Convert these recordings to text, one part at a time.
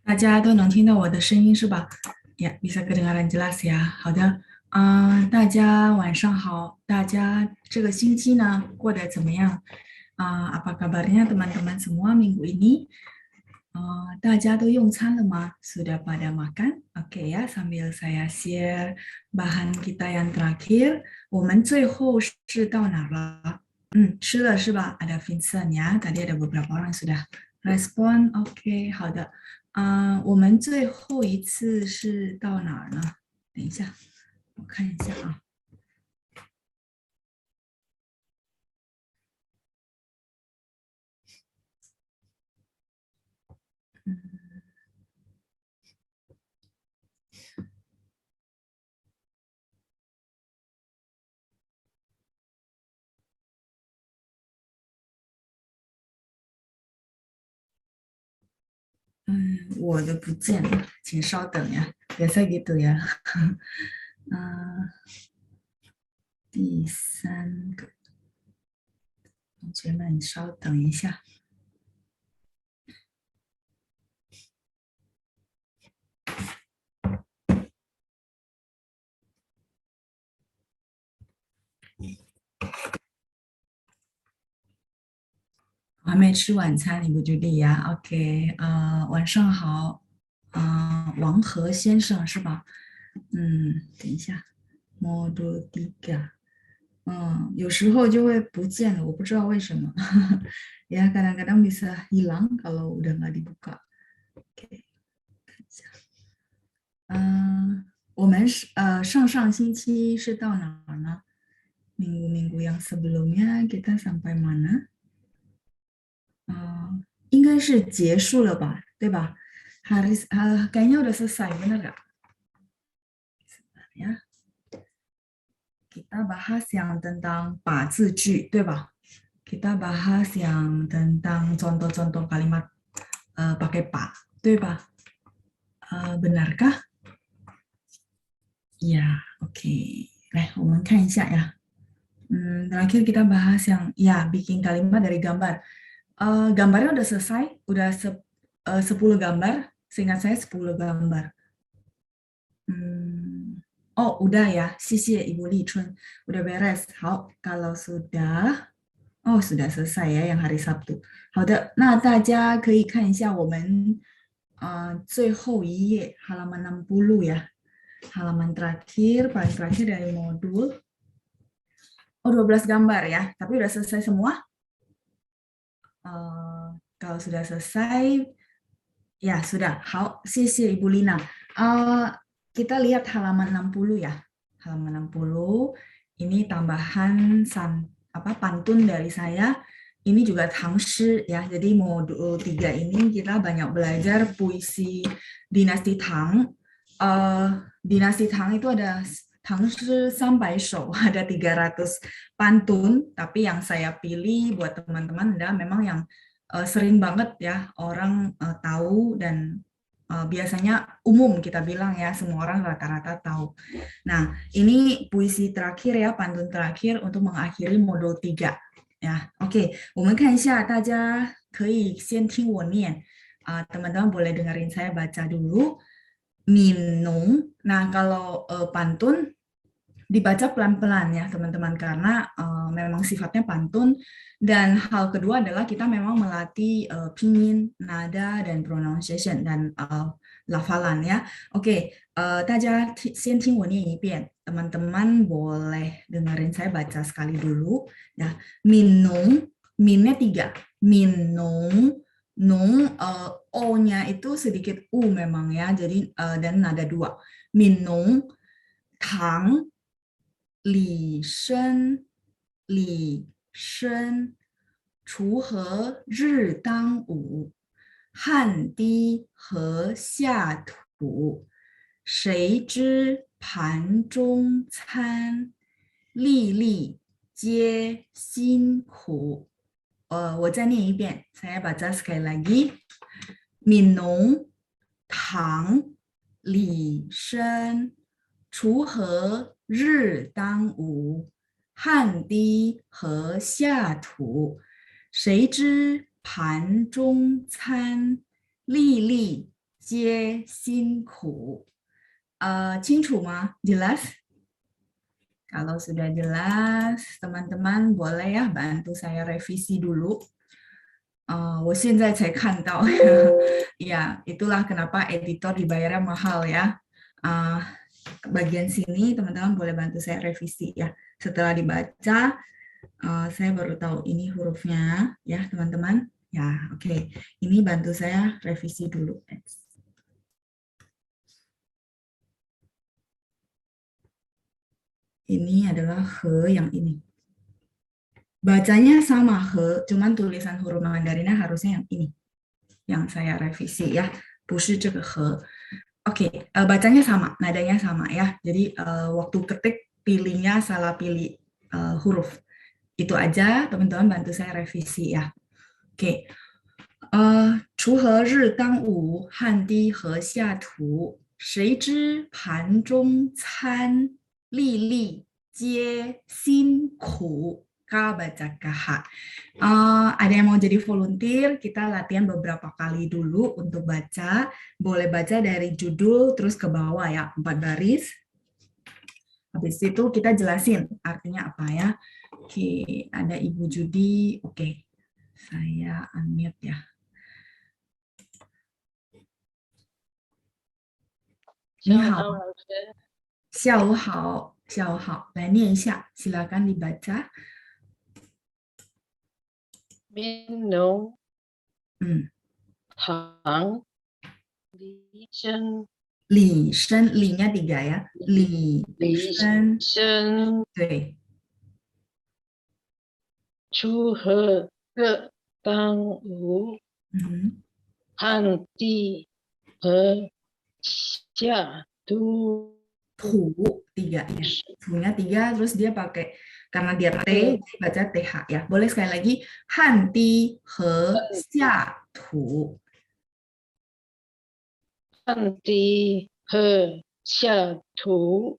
大家都能听到我的声音是吧？Ya, bisa kedengaran jelas ya. 好的，大家晚上好。大家这个星期呢过得怎么样？apa kabarnya teman-teman semua minggu ini? 大家都用餐了吗？Sudah pada makan? Oke ya, sambil saya share bahan kita yang terakhir. 我们最后是到哪了？吃了是吧？Ada Vincent ya. Tadi ada beberapa orang sudah respon. Oke, 好的。我们最后一次是到哪儿呢？等一下，我看一下啊。我的不见了，请稍等呀。Biasa gitu ya. 嗯，第三个，同学们稍等一下。我还没吃晚餐，你不觉得呀？OK，晚上好，王和先生是吧？等一下，Modul 3，有时候就会不见了，我不知道为什么。Ya kadang-kadang bisa hilang kalau udah nggak dibuka. Oke，看一下。我们上上星期是到哪儿呢？Minggu-minggu yang sebelumnya kita sampai mana？应该是结束了吧，对吧？Haris kayaknya udah selesai, benar nggak? Ya, kita bahas yang tentang 把字句，对吧？Kita bahas yang tentang contoh-contoh kalimat pakai 把，对吧？benarkah? Ya, oke. 来，我们看一下呀。terakhir kita bahas yang ya bikin kalimat dari gambar. Gambarnya udah selesai, udah 10 gambar. Seingat saya 10 gambar. Oh, udah ya. Sisi Ibu Li Chun. Udah beres. 好，kalau sudah, sudah selesai ya yang hari Sabtu. 好的，那大家可以看一下我们最后一页 halaman 60 ya. Halaman terakhir, paling terakhir dari modul. Oh, 12 gambar ya. Tapi udah selesai semua. Kalau sudah selesai, ya sudah. 好，谢谢 Ibu Lina. Kita lihat halaman 60 ya. Halaman 60. Ini tambahan pantun dari saya. Ini juga Tangshi ya. Jadi modul 3 ini kita banyak belajar puisi dinasti Tang. Dinasti Tang itu ada Tangshi sampai Shou, ada 300 pantun, tapi yang saya pilih buat teman-teman adalah memang yang sering banget ya orang tahu dan biasanya umum kita bilang ya semua orang rata-rata tahu. Nah, ini puisi terakhir ya, pantun terakhir untuk mengakhiri modul 3 ya. Oke, 我们看一下，大家可以先听我念，teman-teman boleh dengerin saya baca dulu. Minum. Nah, kalau pantun dibaca pelan-pelan ya teman-teman karena memang sifatnya pantun dan hal kedua adalah kita memang melatih pinyin, nada dan pronunciation dan lafalan ya. Oke, 大家先听我念一遍. Teman-teman boleh dengerin saya baca sekali dulu ya. Minung, minnya 3. Minung, nung o-nya itu sedikit u memang ya. Jadi dan nada 2. Minung, tang 李生，李生，锄禾日当午，汗滴禾下土。谁知盘中餐，粒粒皆辛苦。我再念一遍，saya baca sekali lagi. Minum, Tang, 李生，锄禾日当午，汗滴禾下土。谁知盘中餐，粒粒接辛苦. 清楚吗? Jelas? Kalau sudah jelas, teman-teman boleh ya bantu saya revisi dulu. 我现在才看到 ya, itulah kenapa editor dibayarnya mahal ya. Bagian sini teman-teman boleh bantu saya revisi ya. Setelah dibaca, saya baru tahu ini hurufnya ya teman-teman. Ya, oke. Ini bantu saya revisi dulu. Ini adalah he yang ini. Bacanya sama he, cuman tulisan huruf Mandarinnya harusnya yang ini. Yang saya revisi ya. 不是这个he. Oke, bacanya sama, nadanya sama ya. Jadi waktu ketik pilihnya salah pilih huruf. Itu aja, teman-teman bantu saya revisi ya. Oke. 锄禾日当午，汗滴禾下土。谁知盘中餐，粒粒皆辛苦。Ada yang mau jadi volunteer, kita latihan beberapa kali dulu untuk baca. Boleh baca dari judul terus ke bawah ya, 4 baris. Habis itu kita jelasin artinya apa ya. Oke, ada Ibu Judi. Oke, saya unmute ya. 你好，下午好，下午好，来念一下，silakan dibaca. Minum, Hang, Li Shen, Li Shen, Li-nya 3 ya. Li Shen, 对。锄禾日当午，汗滴禾下土。土 3 ya. Punya 3, terus dia pakai, karena dia T, baca TH ya. Boleh sekali lagi, han di he xia tu. 汗滴禾下土，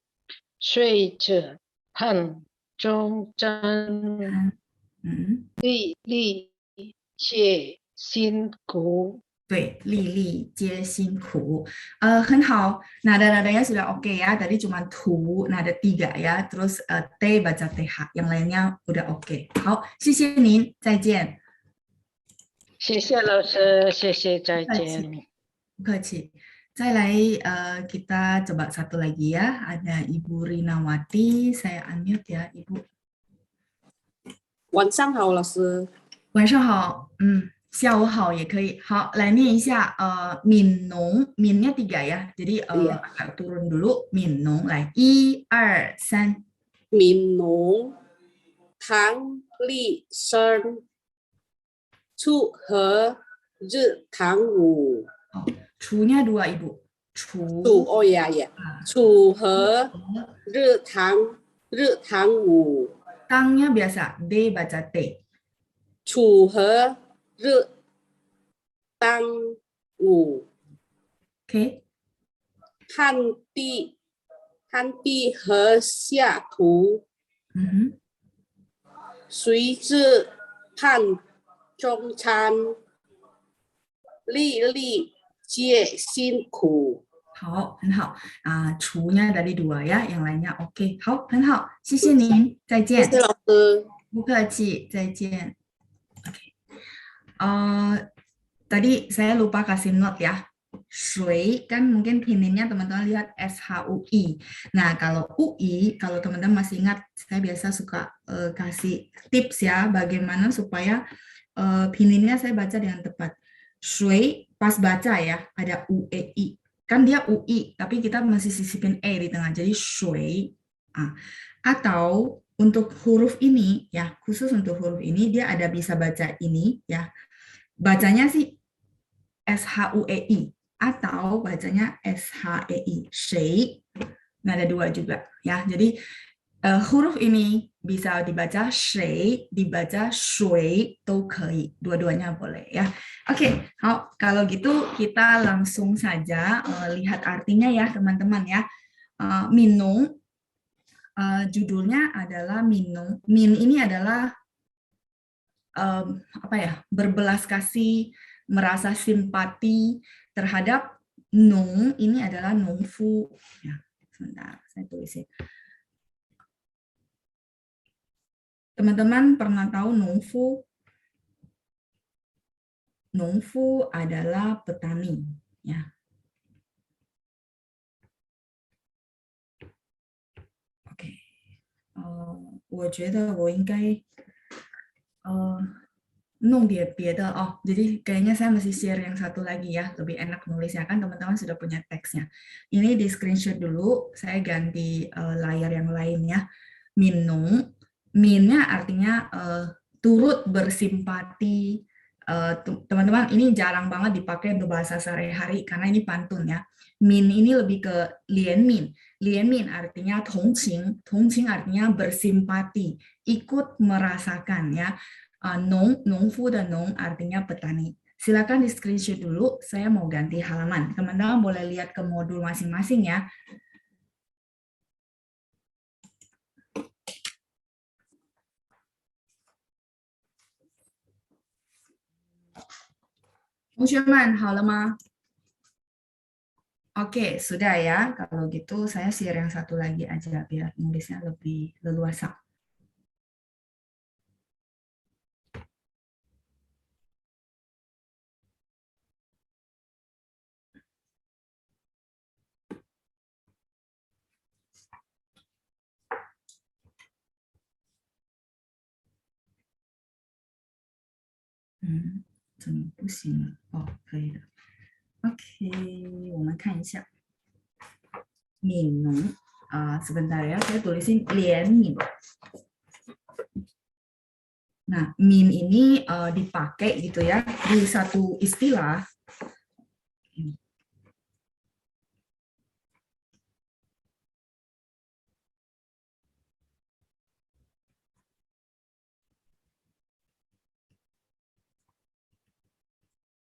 睡着汗中沾，粒粒皆辛苦。对，粒粒皆辛苦. 很好, nada-nadanya sudah oke ya. Tadi cuma tu, nada 3 ya. Terus T baca TH, yang lainnya udah oke. 好，谢谢您，再见。谢谢老师，谢谢，再见。不客气。再来, kita coba satu lagi ya. Ada Ibu Rinawati, saya unmute ya, Ibu. 晚上好，老师。晚上好，下午好也可以。好，来念一下min nong, minnya 3 ya. Jadi agak turun dulu. Min nong, 来1、2、3。min nong, Hang, Li Shen, 锄禾日当午。锄nya 2 Ibu. 锄 oh ya ya. 锄禾日当午。当nya biasa, D baca T. 锄禾日当午。Oke. 汗滴禾下土。谁知盘中餐，粒粒皆辛苦。好，很好锄nya tadi 2 ya, yang lainnya oke. 好，很好，谢谢您，再见。谢谢老师。不客气，再见。Oke. Tadi saya lupa kasih note ya. Shui kan mungkin pininnya teman-teman lihat SHUI. Nah, kalau UI, kalau teman-teman masih ingat, saya biasa suka kasih tips ya bagaimana supaya pininnya saya baca dengan tepat. Shui pas baca ya, ada UEI. Kan dia UI, tapi kita masih sisipin E di tengah, jadi shui. Atau untuk huruf ini, ya khusus untuk huruf ini, dia ada bisa baca ini, ya. Bacanya sih SHUEI, atau bacanya SHEI, shui. Nah, ada 2 juga, ya. Jadi huruf ini bisa dibaca shui, dibaca shui, 都可以, dua-duanya boleh ya. Oke, kalau gitu kita langsung saja lihat artinya ya teman-teman ya. Minung, judulnya adalah minung. Min ini adalah berbelas kasih, merasa simpati terhadap Nong ini adalah nongfu. Ya, sebentar, saya tulisin. Teman-teman pernah tahu nongfu? Nongfu adalah petani. Ya. Oke. 我觉得我应该弄点别的oh jadi kayaknya saya mesti share yang satu lagi ya, lebih enak nulisnya kan teman-teman sudah punya teksnya. Ini di screenshot dulu, saya ganti layar yang lain ya. Minung, minnya artinya turut bersimpati. Teman-teman ini jarang banget dipakai untuk bahasa sehari-hari karena ini pantun ya. Min ini lebih ke lianmin. Lianmin artinya tongqing, tongqing artinya bersimpati, ikut merasakan ya. Nongfu dan nong artinya petani. Silakan di screenshot dulu, saya mau ganti halaman. Teman-teman boleh lihat ke modul masing-masing ya. 同学们好了吗？ Oke, sudah ya. Kalau gitu saya share yang satu lagi aja biar nulisnya lebih leluasa. Hmm, 怎么不行了？哦，可以了。Oke, 我们看一下。minum, sebentar ya, saya tulisin lian min. Nah, min ini dipakai gitu ya di satu istilah.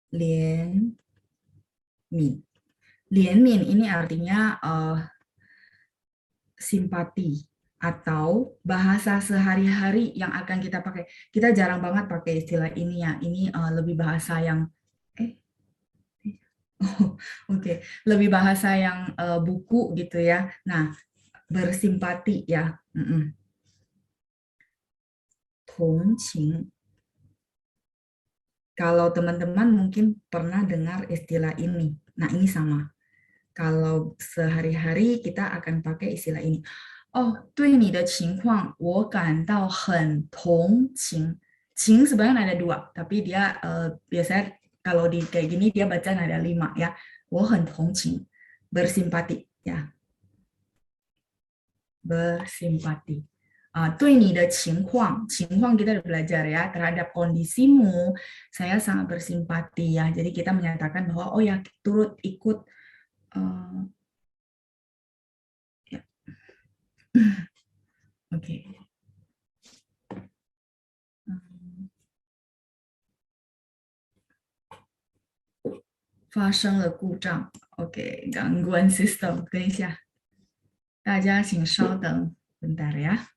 Lian min. Lian min ini artinya simpati atau bahasa sehari-hari yang akan kita pakai. Kita jarang banget pakai istilah ini ya. Ini lebih bahasa yang oke, lebih bahasa yang buku gitu ya. Nah, bersimpati ya. Tongqing. Kalau teman-teman mungkin pernah dengar istilah ini. Nah, ini sama. Kalau sehari-hari kita akan pakai istilah ini. Oh, 对你的情况我感到很同情. Qing sebenarnya ada dua, tapi dia biasanya kalau di kayak gini dia baca ada 5 ya. 我很同情, bersimpati ya. Bersimpati. 对你的情况 kita udah belajar ya, terhadap kondisimu, saya sangat bersimpati ya. Jadi kita menyatakan bahwa oh ya turut ikut ya. Oke. 发生了故障 ，OK， gangguan sistem， 等一下，大家请稍等，bentar ya。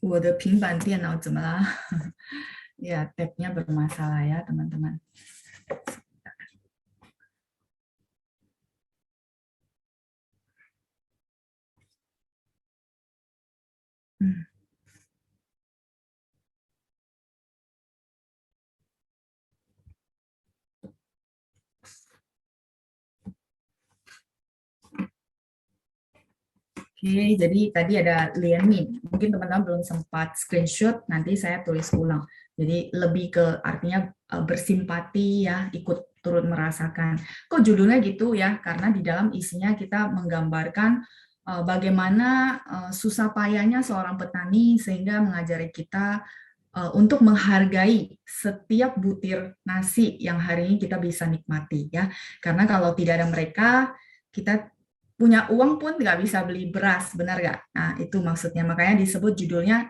我的平板电脑怎么了？ya, tab-nya bermasalah ya, teman-teman. Oke, jadi tadi ada lianmin. Mungkin teman-teman belum sempat screenshot, nanti saya tulis ulang. Jadi lebih ke artinya bersimpati ya, ikut turut merasakan. Kok judulnya gitu ya? Karena di dalam isinya kita menggambarkan bagaimana susah payahnya seorang petani sehingga mengajari kita untuk menghargai setiap butir nasi yang hari ini kita bisa nikmati ya. Karena kalau tidak ada mereka, kita punya uang pun nggak bisa beli beras, benar nggak? Nah, itu maksudnya. Makanya disebut judulnya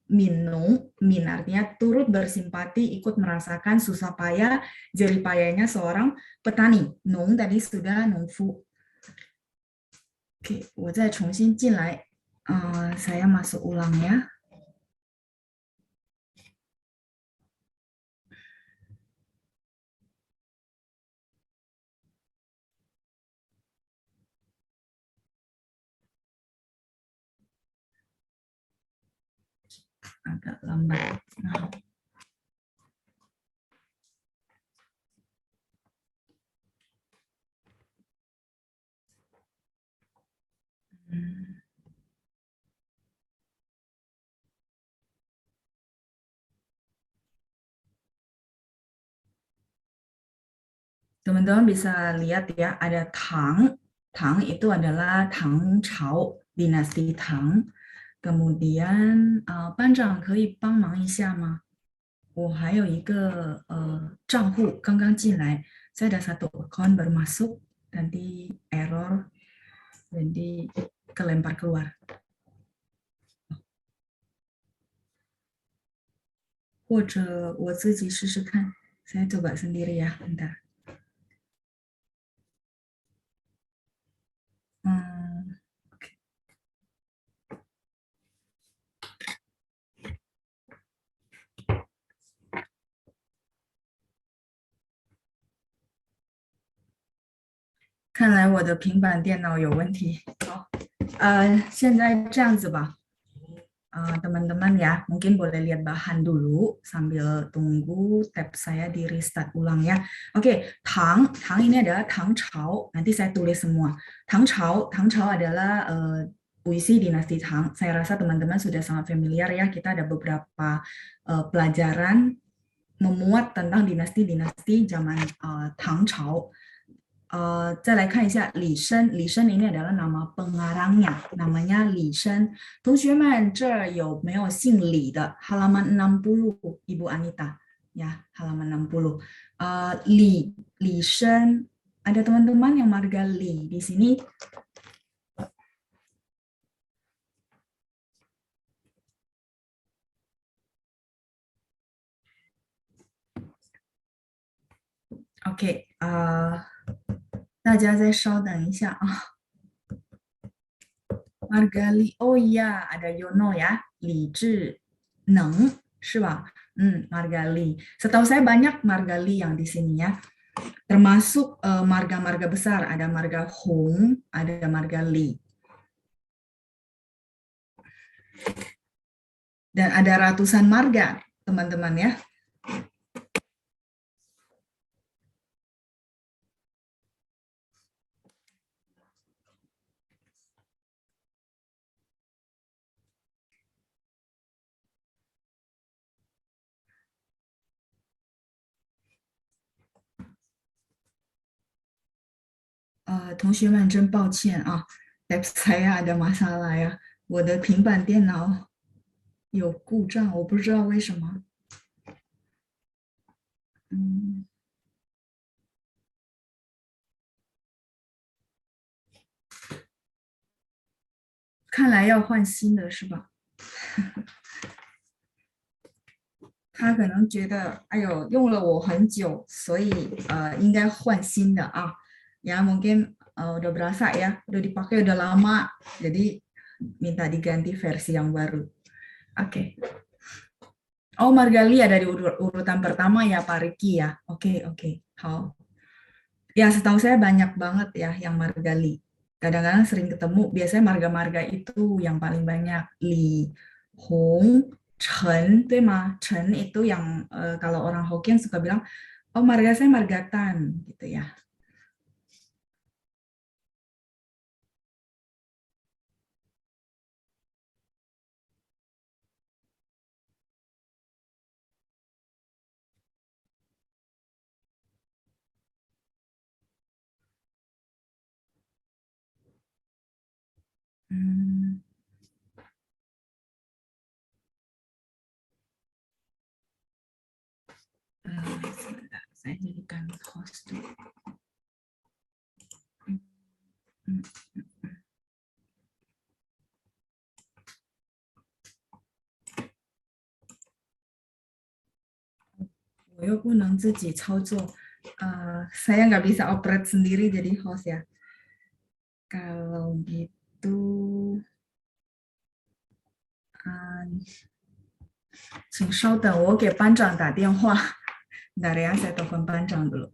Minung, min artinya turut bersimpati, ikut merasakan susah payah, jerih payahnya seorang petani. Nung tadi sudah nungfu. Oke, 我再重新进来. Saya masuk ulang ya. Agak lambat. Nah. Teman-teman bisa lihat ya, ada Tang. Tang itu adalah Tang Chao, dinasti Tang. Kemudian, 班长可以帮忙一下吗？我还有一个账户刚刚进来，saya ada satu account baru masuk, nanti error, jadi kelempar keluar. 或者我自己试试看，saya coba sendiri ya, bentar. 看来我的平板电脑有问题。好，现在这样子吧，teman-teman ya, mungkin boleh lihat bahan dulu sambil tunggu tab saya di restart ulang ya. Oke, Tang ini adalah Tang Chao. Nanti saya tulis semua. Tang Chao adalah puisi dinasti Tang. Saya rasa teman-teman sudah sangat familiar ya. Kita ada beberapa pelajaran memuat tentang dinasti-dinasti zaman Tang Chao. 再来看一下李绅，李绅 ini adalah nama pengarangnya, namanya Li Shen. 同学们，这儿有没有姓李的？halaman 60, Ibu Anita. Ya, halaman 60. Li Shen, ada teman-teman yang marga Li di sini. Oke, 大家再稍等一下啊。marga Li, oh iya, ada Yono ya, Li Zhi Neng, 是吧? Marga Li. Setahu saya banyak marga Li yang di sini ya. Termasuk marga-marga besar, ada marga Hong, ada marga Li. Dan ada ratusan marga, teman-teman ya. Teman-teman, 同学们真抱歉啊, tab saya ada masalah ya. 我的平板电脑有故障，我不知道为什么。看来要换新的是吧？他可能觉得，哎呦，用了我很久，所以应该换新的啊。Ya mungkin udah berasa ya, udah dipakai udah lama, jadi minta diganti versi yang baru. Oke. Oh, Margali ada di urutan pertama ya, Pak Riki ya. Oke. Hao. Ya, setahu saya banyak banget ya yang Margali. Kadang-kadang sering ketemu, biasanya marga-marga itu yang paling banyak. Li, Hong, Chen, 对吗? Chen itu yang kalau orang Hokkien suka bilang, oh marga saya marga Tan, gitu ya. Hmm. Sebentar, saya jadikan host dulu. Saya nggak bisa operate sendiri jadi host ya. Kalau gitu, 请稍等，我给班长打电话。Bentar ya, saya telepon班长dulu.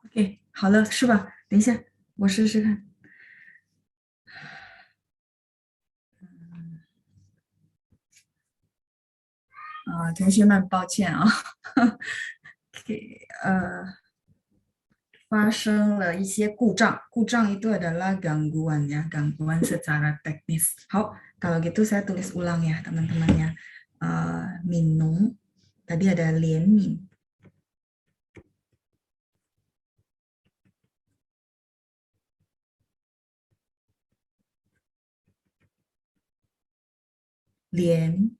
OK， 好了，是吧？等一下，我试试看。同学们，抱歉啊。OK，发生了一些故障。故障itu adalah gangguan ya, gangguan secara teknis. 好，kalau gitu saya tulis ulang ya teman-temannya. Minum, tadi ada 怜悯。怜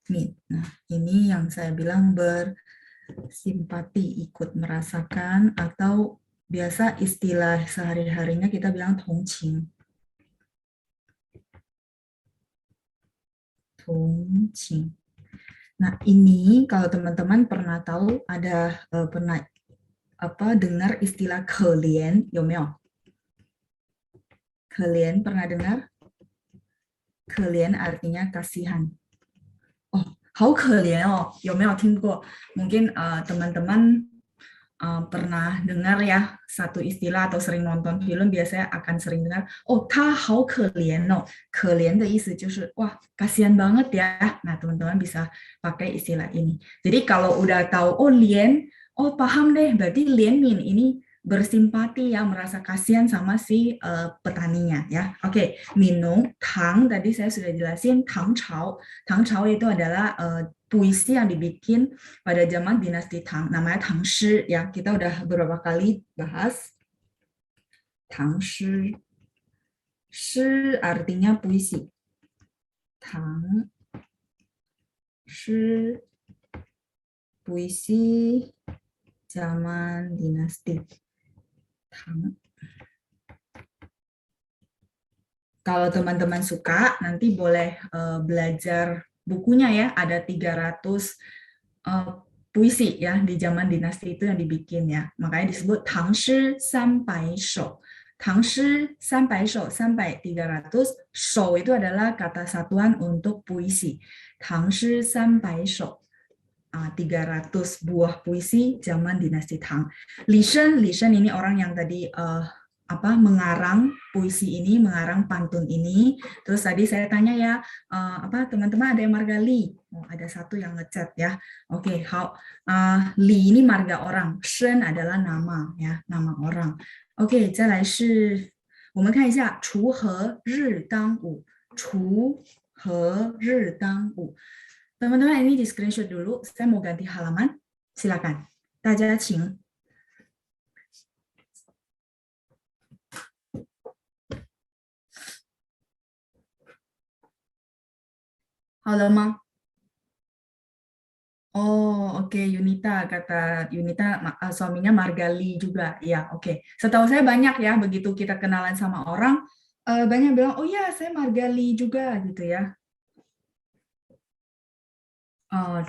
悯. Nah, ini yang saya bilang bersimpati, ikut merasakan, atau biasa istilah sehari-harinya kita bilang 同情. 同情. Nah, ini kalau teman-teman pernah tahu ada pernah dengar istilah 可怜有没有? 可怜 pernah dengar? 可怜 artinya kasihan. Oh, 好可怜哦，有没有听过? Mungkin teman-teman pernah dengar ya satu istilah atau sering nonton film biasanya akan sering dengar, oh, 他好可怜哦. 可怜的意思就是 wah, kasihan banget ya. Nah, teman-teman bisa pakai istilah ini. Jadi kalau udah tahu oh lian, oh paham deh, berarti lian min ini bersimpati ya, merasa kasihan sama si petaninya ya. Oke, minum tang tadi saya sudah jelasin, tang chao. Tang chao itu adalah puisi yang dibikin pada zaman dinasti Tang, namanya Tang Shi ya. Kita udah beberapa kali bahas Tang Shi. Shi artinya puisi. Tang Shi puisi zaman dinasti Tang. Kalau teman-teman suka, nanti boleh belajar bukunya ya. Ada 300 puisi ya di zaman dinasti itu yang dibikin ya. Makanya disebut Tang Shi Sanbai Shou. Tang Shi Sanbai Shou, sampai 300. Shou itu adalah kata satuan untuk puisi. Tang Shi Sanbai Shou. 300 buah puisi zaman dinasti Tang. Li Shen ini orang yang tadi mengarang puisi ini, mengarang pantun ini. Terus tadi saya tanya ya, teman-teman ada yang marga Li? Oh, ada satu yang ngechat ya. Oke, Li ini marga orang, Shen adalah nama ya, nama orang. Oke, 再来是我们看一下锄禾日当午，锄禾日当午。Teman-teman ini di screenshot dulu, saya mau ganti halaman. Silakan. 大家请. Halo, Ma. Oh, oke, Yunita, kata Yunita, suaminya Margali juga. Ya, oke. Setahu saya banyak ya, begitu kita kenalan sama orang, banyak bilang, oh ya, saya Margali juga, gitu ya.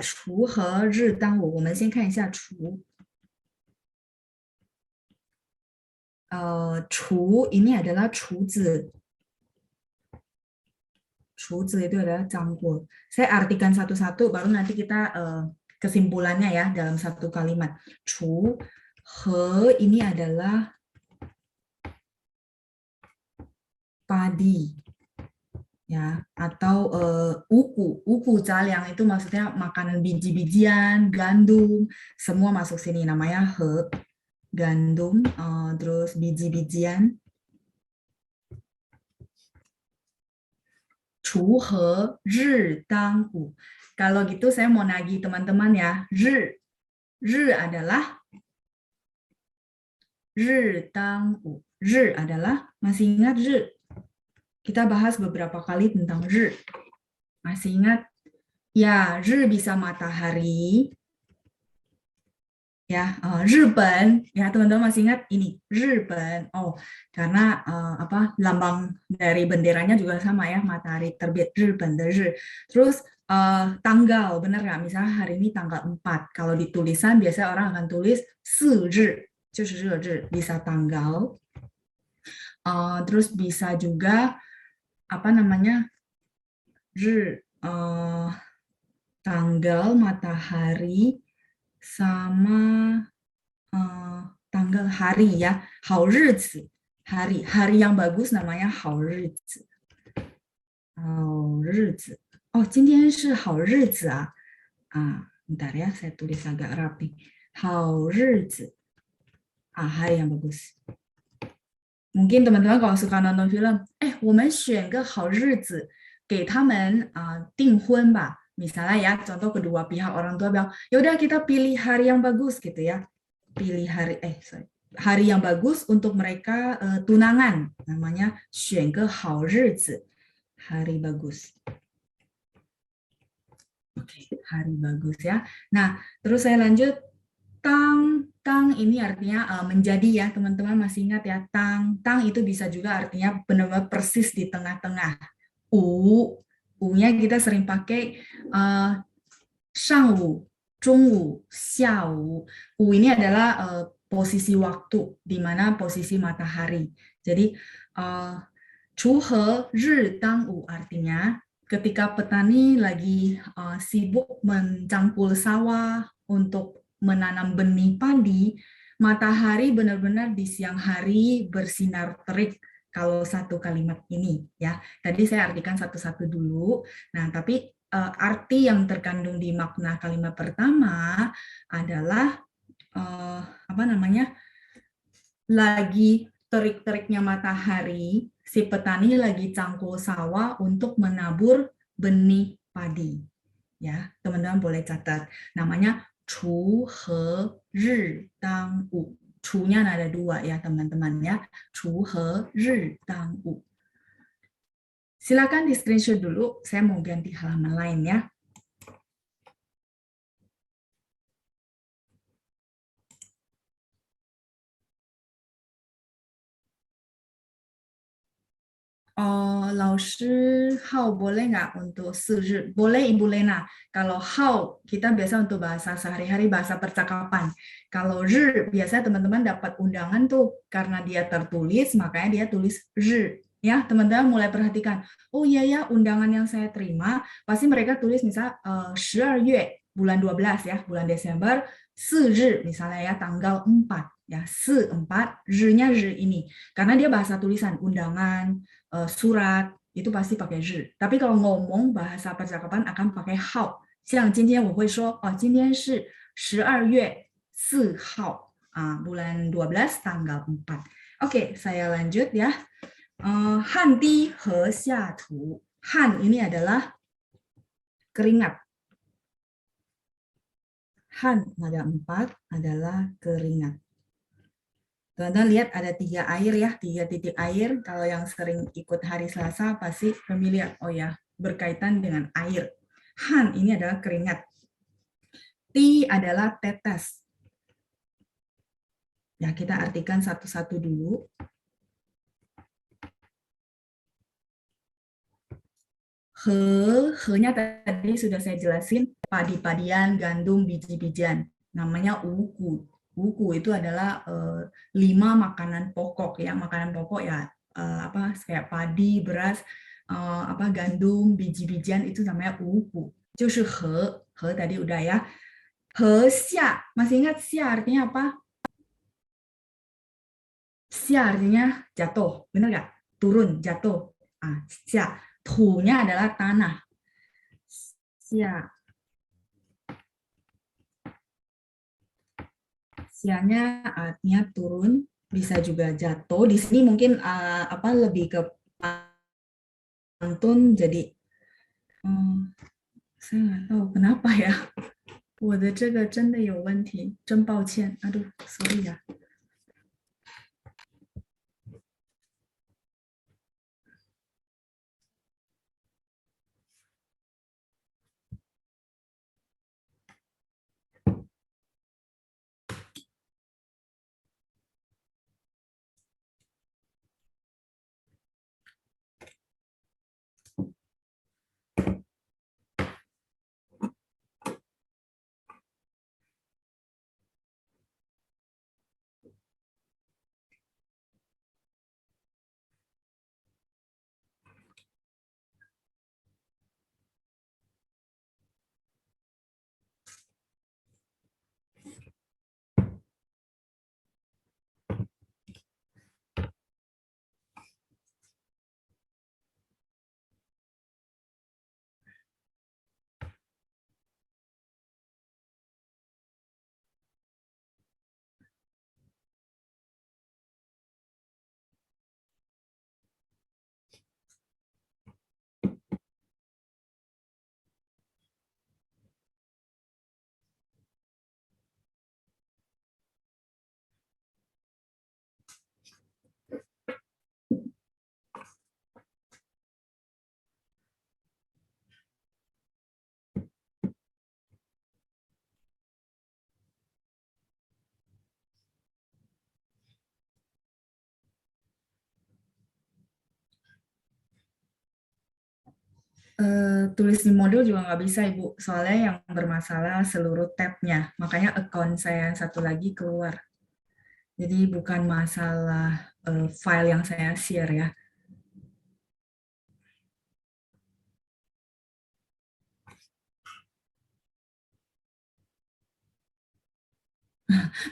锄禾日当午，我们先看一下锄。锄 ini adalah 锄子。锄子 itu adalah cangkul. Saya artikan satu-satu, baru nanti kita kesimpulannya ya dalam satu kalimat. 锄 he ini adalah padi. Ya, atau uku jaliang itu maksudnya makanan biji-bijian, gandum, semua masuk sini, namanya he, gandum, terus biji-bijian. 锄禾日当午. Kalau gitu saya mau nagih teman-teman ya, ri adalah 日当午, ri adalah, masih ingat ri? Kita bahas beberapa kali tentang ri. Masih ingat? Ya, ri bisa matahari. Ya, Riben. Ya, teman-teman masih ingat ini, Riben. Oh, karena lambang dari benderanya juga sama ya, matahari terbit, Riben de ri. Terus tanggal, benar nggak? Misalnya hari ini tanggal 4. Kalau di tulisan biasanya orang akan tulis 4日, 就是热日, bisa tanggal. Terus bisa juga tanggal, matahari, sama tanggal hari ya. 好日子, hari yang bagus namanya 好日子. 好日子. Oh, 今天是好日子啊. Bentar ya, saya tulis agak rapi. 好日子. Hari yang bagus. Mungkin teman-teman kalau suka nonton film, 我们选个好日子给他们订婚吧. Misalnya ya, contoh kedua pihak orang tua bilang, yaudah kita pilih hari yang bagus gitu ya. Pilih hari yang bagus untuk mereka tunangan. Namanya 选个好日子. Hari bagus. Oke, hari bagus ya. Nah, terus saya lanjut. Tang ini artinya menjadi ya, teman-teman masih ingat ya, tang itu bisa juga artinya benar-benar persis di tengah-tengah. U-nya kita sering pakai shangwu, zhongwu, xiaowu. U ini adalah posisi waktu, di mana posisi matahari. Jadi chuhe ri tang wu artinya ketika petani lagi sibuk mencangkul sawah untuk menanam benih padi, matahari benar-benar di siang hari bersinar terik kalau satu kalimat ini ya. Tadi saya artikan satu-satu dulu. Nah, tapi arti yang terkandung di makna kalimat pertama adalah apa namanya? Lagi terik-teriknya matahari, si petani lagi cangkul sawah untuk menabur benih padi. Ya, teman-teman boleh catat. Namanya Chu He Ri Dang Wu. Chu-nya ada dua ya, teman-teman ya. Chu He Ri Dang Wu. Silakan di screenshot dulu, saya mau ganti halaman lain ya. Laoshi, hao boleh nggak untuk 4日? Boleh Ibu Lena. Kalau hao, kita biasa untuk bahasa sehari-hari, bahasa percakapan. Kalau ri, biasanya teman-teman dapat undangan tuh, karena dia tertulis, makanya dia tulis ri. Ya, teman-teman mulai perhatikan. Oh iya ya, undangan yang saya terima, pasti mereka tulis misal 12 yue, bulan 12 ya, bulan Desember, 4日, misalnya ya, tanggal 4. Ya, 4, ri-nya ri ini. Karena dia bahasa tulisan, undangan, surat itu pasti pakai 日. Tapi kalau ngomong bahasa percakapan akan pakai 号。像今天我会说，今天是12月4号 bulan 12 tanggal 4. Oke, saya lanjut ya. Han di he xia tu. Han ini adalah keringat. Han ada 4 adalah keringat. Teman-teman lihat ada 3 air ya, 3 titik air. Kalau yang sering ikut hari Selasa pasti familiar. Oh ya, berkaitan dengan air. Han ini adalah keringat. Ti adalah tetes. Ya, kita artikan satu-satu dulu. He-nya tadi sudah saya jelasin, padi-padian, gandum, biji-bijian. Namanya uku. Uku itu adalah 5 makanan pokok ya, makanan pokok ya apa kayak padi, beras, gandum, biji-bijian itu namanya uku. 就是和 tadi udah ya. He xia, masih ingat xia artinya apa? Xia artinya jatuh, benar nggak? Turun, jatuh. Xia. Tu-nya adalah tanah. Xia. Xia-nya artinya turun, bisa juga jatuh. Di sini mungkin lebih ke pantun, jadi saya nggak tahu kenapa ya. 我的这个真的有问题，真抱歉。Aduh, sorry ya. Tulis di modul juga nggak bisa Ibu, soalnya yang bermasalah seluruh tab-nya, makanya account saya yang satu lagi keluar. Jadi bukan masalah file yang saya share ya.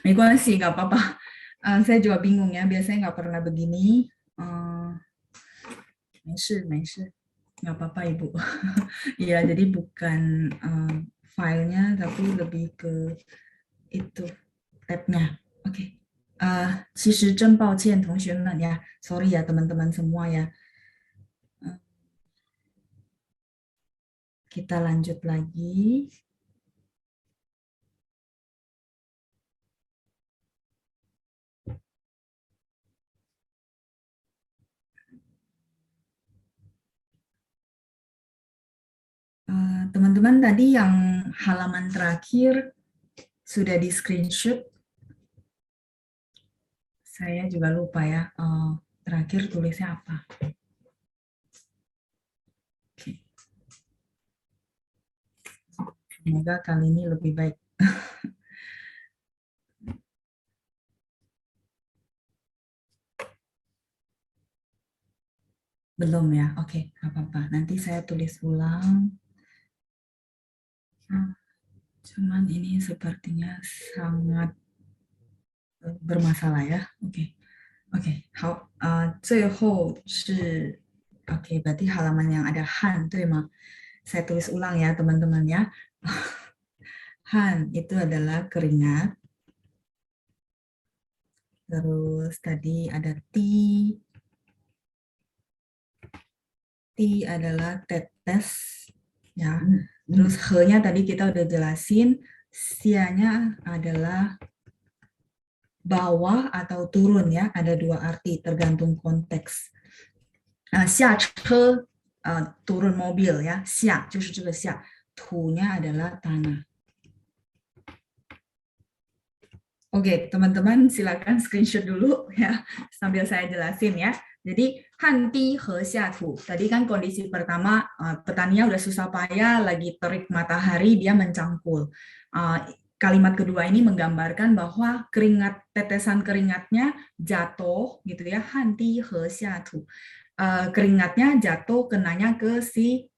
没关系, nggak apa-apa. Saya juga bingung ya, biasanya nggak pernah begini. 没事没事, nggak apa-apa Ibu. Ya, jadi bukan filenya, tapi lebih ke itu tabnya. Oke. 其实真抱歉同学们ya, sorry ya teman-teman semua ya. Kita lanjut lagi. Teman-teman tadi yang halaman terakhir sudah di screenshot. Saya juga lupa ya, terakhir tulisnya apa. Oke. Semoga kali ini lebih baik. Belum ya? Oke, nggak apa-apa. Nanti saya tulis ulang. Cuman ini sepertinya sangat bermasalah ya. Oke. Oke, 好，最后是 Oke, berarti halaman yang ada han, 对吗? Saya tulis ulang ya, teman-teman ya. Han itu adalah keringat. Terus tadi ada ti. Ti adalah tetes. Ya. Terus he-nya tadi kita udah jelasin. Sia-nya adalah bawah atau turun ya. Ada dua arti tergantung konteks. 下车 turun mobil ya, 下就是这个下, tunya adalah tanah. Oke, teman-teman silakan screenshot dulu ya sambil saya jelasin ya. Jadi hanti he xia tu. Tadi kan kondisi pertama petaninya udah susah payah lagi terik matahari dia mencangkul. Kalimat kedua ini menggambarkan bahwa tetesan keringatnya jatuh gitu ya, hanti he xia tu. Keringatnya jatuh kenanya ke si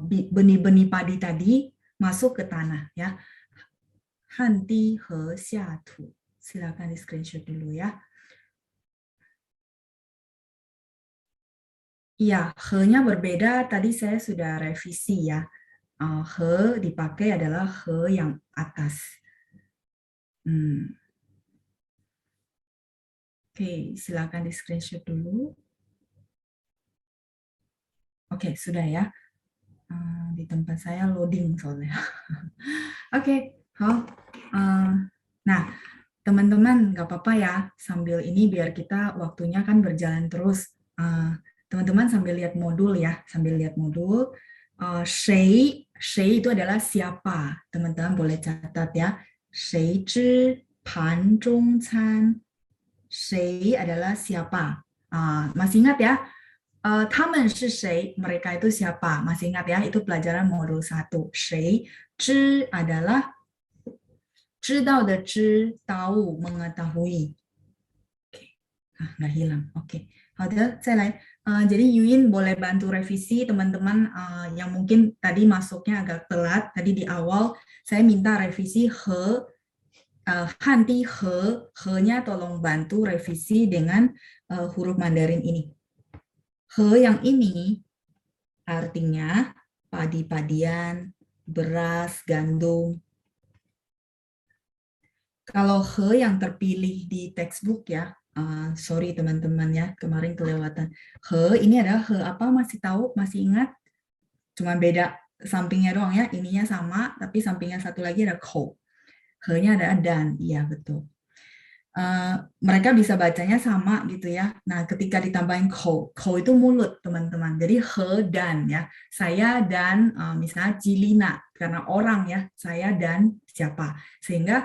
benih-benih padi tadi masuk ke tanah ya. Hanti he xia tu. Silakan di screenshot dulu ya. Iya, he-nya berbeda. Tadi saya sudah revisi ya. He dipakai adalah he yang atas. Oke, silakan di screenshot dulu. Oke, sudah ya. Di tempat saya loading soalnya. Oke, nah, teman-teman nggak apa-apa ya, sambil ini biar kita waktunya kan berjalan terus. Teman-teman sambil lihat modul ya, sambil lihat modul. Shei itu adalah siapa, teman-teman boleh catat ya. Shei zhi pan zhong can. Shei adalah siapa. Masih ingat ya? 他们是谁? Mereka itu siapa? Masih ingat ya? Itu pelajaran modul 1. 谁? 知 adalah 知道的知, tahu, mengetahui. Oke. Nggak hilang. Oke. 好的，再来. Jadi Yuin boleh bantu revisi teman-teman yang mungkin tadi masuknya agak telat. Tadi di awal saya minta revisi he, hanti he-nya tolong bantu revisi dengan huruf Mandarin ini. He yang ini artinya padi-padian, beras, gandum. Kalau he yang terpilih di textbook ya, sorry teman-teman ya, kemarin kelewatan. He ini adalah he apa, masih tahu, masih ingat? Cuma beda sampingnya doang ya, ininya sama, tapi sampingnya satu lagi ada ko. He-nya ada dan, iya betul. Mereka bisa bacanya sama gitu ya. Nah, ketika ditambahin ko itu mulut teman-teman. Jadi he dan ya, saya dan misalnya Cilina karena orang ya, saya dan siapa, sehingga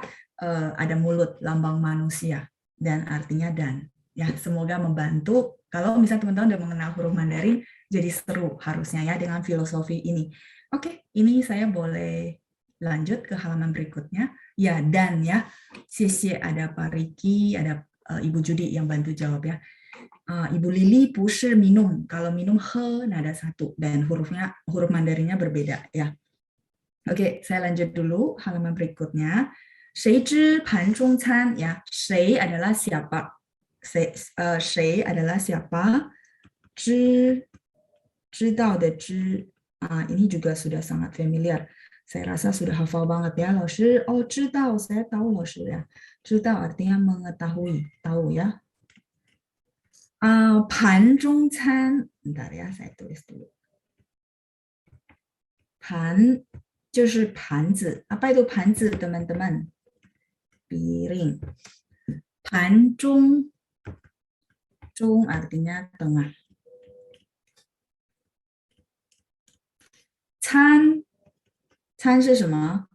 ada mulut lambang manusia dan artinya dan. Ya, semoga membantu. Kalau misalnya teman-teman udah mengenal huruf Mandarin, jadi seru harusnya ya dengan filosofi ini. Oke, ini saya boleh lanjut ke halaman berikutnya. Ya, dan ya, Sisi ada Pak Riki, ada Ibu Judi yang bantu jawab ya. Ibu Lili, push minum. Kalau minum he, nada satu. Dan huruf Mandarinnya berbeda ya. Oke, saya lanjut dulu halaman berikutnya. 谁知盘中餐 ya, 谁 adalah siapa, 谁 adalah siapa, 知道的知 ini juga sudah sangat familiar. Saya rasa sudah hafal banget ya, 老师. Oh, 知道, saya tahu 老师 ya. 知道 artinya mengetahui, tahu ya. 盘中餐, bentar ya, saya tulis dulu. 盘就是盘子, apa itu 盘子 teman-teman? Piring. 盘中, 中 artinya tengah. 餐, 餐是什么?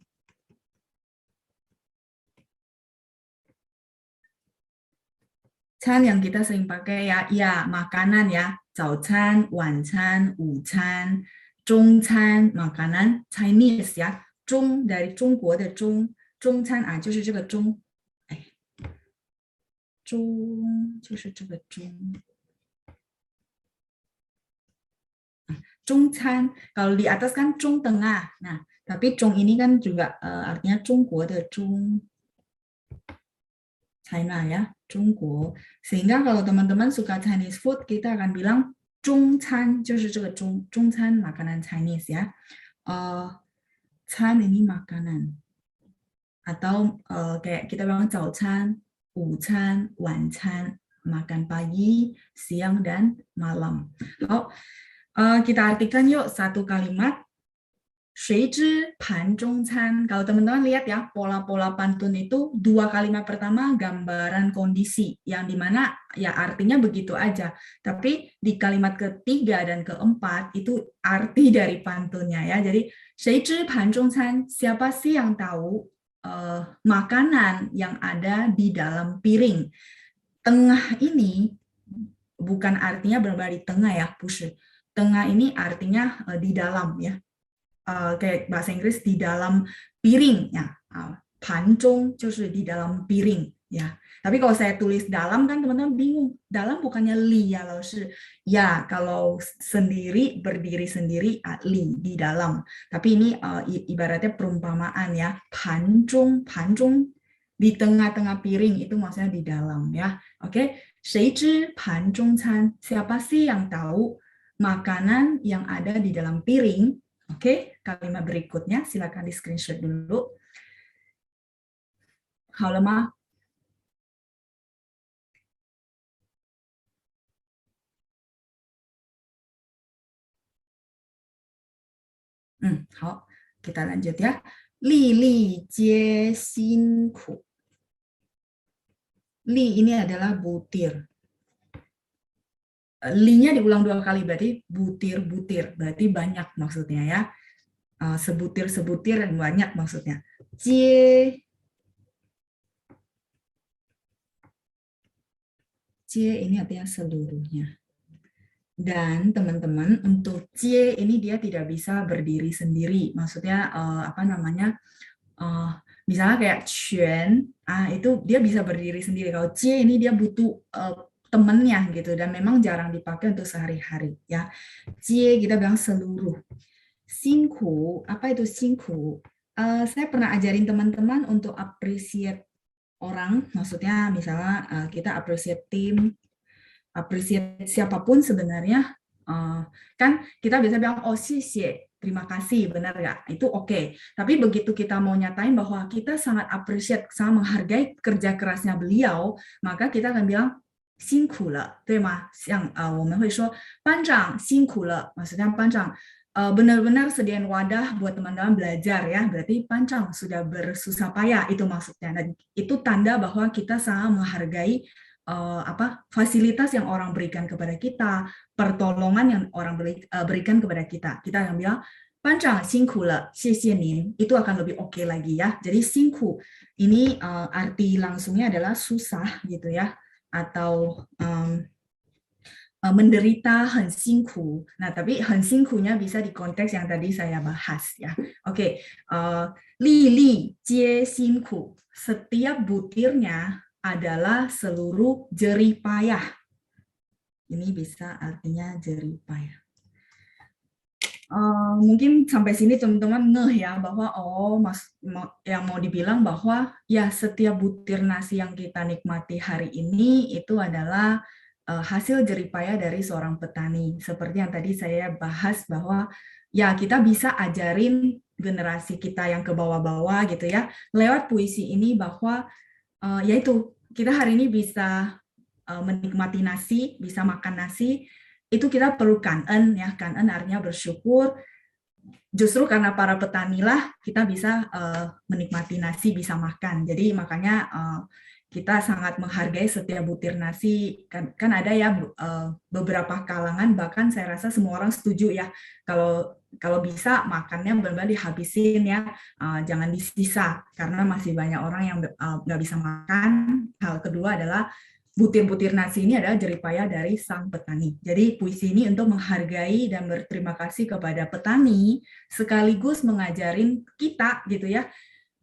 Can yang kita sering pakai ya makanan ya, 早餐, 晚餐, 午餐, 中餐 makanan Chinese 呀，中 dari 中国的中，中餐就是这个中，中就是这个中，中餐 kalau di atas kan 中 tengah, nah tapi 中 ini kan juga artinya 中国的中。China ya, 中国. Sehingga kalau teman-teman suka Chinese food, kita akan bilang 中餐就是这个中餐 makanan Chinese ya. 餐 ini makanan. Atau kayak kita bilang 早餐, 午餐, 晚餐, makan pagi, siang dan malam. Kita artikan yuk satu kalimat. 谁知盘中餐. Kalau teman-teman lihat ya, pola-pola pantun itu dua kalimat pertama gambaran kondisi, yang dimana ya artinya begitu aja. Tapi di kalimat ketiga dan keempat itu arti dari pantunnya ya. Jadi 谁知盘中餐, siapa sih yang tahu makanan yang ada di dalam piring. Tengah ini bukan artinya benar-benar di tengah ya, push. Tengah ini artinya di dalam ya. Kayak bahasa Inggris di dalam piring ya, 盘中 就是 di dalam piring ya. Tapi kalau saya tulis dalam kan teman-teman bingung, dalam bukannya li ya, 老师 ya, kalau sendiri berdiri sendiri li di dalam, tapi ini ibaratnya perumpamaan ya, 盘中 di tengah-tengah piring itu maksudnya di dalam ya. Oke, 谁知盘中餐, siapa sih yang tahu makanan yang ada di dalam piring. Oke, kalimat berikutnya silakan di screenshot dulu. Halo Ma. Kita lanjut ya. 粒粒皆辛苦. Li ini adalah butir. Li-nya diulang dua kali, berarti butir-butir, berarti banyak maksudnya ya. Sebutir-sebutir yang banyak maksudnya. Jie ini artinya seluruhnya. Dan teman-teman, untuk jie ini dia tidak bisa berdiri sendiri. Maksudnya misalnya kayak quan, itu dia bisa berdiri sendiri. Kalau jie ini dia butuh temennya gitu, dan memang jarang dipakai untuk sehari-hari ya. Jie kita bilang seluruh. Singku, apa itu singku? Saya pernah ajarin teman-teman untuk appreciate orang, maksudnya misalnya kita appreciate tim, appreciate siapapun sebenarnya, kan kita biasa bilang oh xie, terima kasih, benar nggak? Itu oke. Tapi begitu kita mau nyatain bahwa kita sangat appreciate, sangat menghargai kerja kerasnya beliau, maka kita akan bilang 辛苦了，对吗？像我们会说班长辛苦了，maksudnya 班长benar-benar sediain wadah buat teman-teman belajar ya, berarti 班长 sudah bersusah payah, itu maksudnya. Dan itu tanda bahwa kita sangat menghargai fasilitas yang orang berikan kepada kita, pertolongan yang orang berikan kepada kita. Kita akan bilang 班长辛苦了，谢谢您. Itu akan lebih oke lagi ya. Jadi 辛苦 ini arti langsungnya adalah susah gitu ya, atau menderita 很辛苦. Nah, tapi 很辛苦nya bisa di konteks yang tadi saya bahas ya. Oke, 粒粒皆辛苦. Setiap butirnya adalah seluruh jerih payah. Ini bisa artinya jerih payah. Mungkin sampai sini teman-teman ngeh ya bahwa yang mau dibilang bahwa ya setiap butir nasi yang kita nikmati hari ini itu adalah hasil jeripaya dari seorang petani. Seperti yang tadi saya bahas bahwa ya kita bisa ajarin generasi kita yang ke bawah-bawah gitu ya lewat puisi ini bahwa yaitu kita hari ini bisa menikmati nasi, bisa makan nasi, itu kita perlu kangen ya, kangen artinya bersyukur. Justru karena para petanilah kita bisa menikmati nasi, bisa makan. Jadi makanya kita sangat menghargai setiap butir nasi. Kan ada ya beberapa kalangan, bahkan saya rasa semua orang setuju ya, kalau bisa makannya benar-benar dihabisin ya, jangan disisa karena masih banyak orang yang nggak bisa makan. Hal kedua adalah butir-butir nasi ini adalah jeripaya dari sang petani. Jadi puisi ini untuk menghargai dan berterima kasih kepada petani, sekaligus mengajarin kita gitu ya,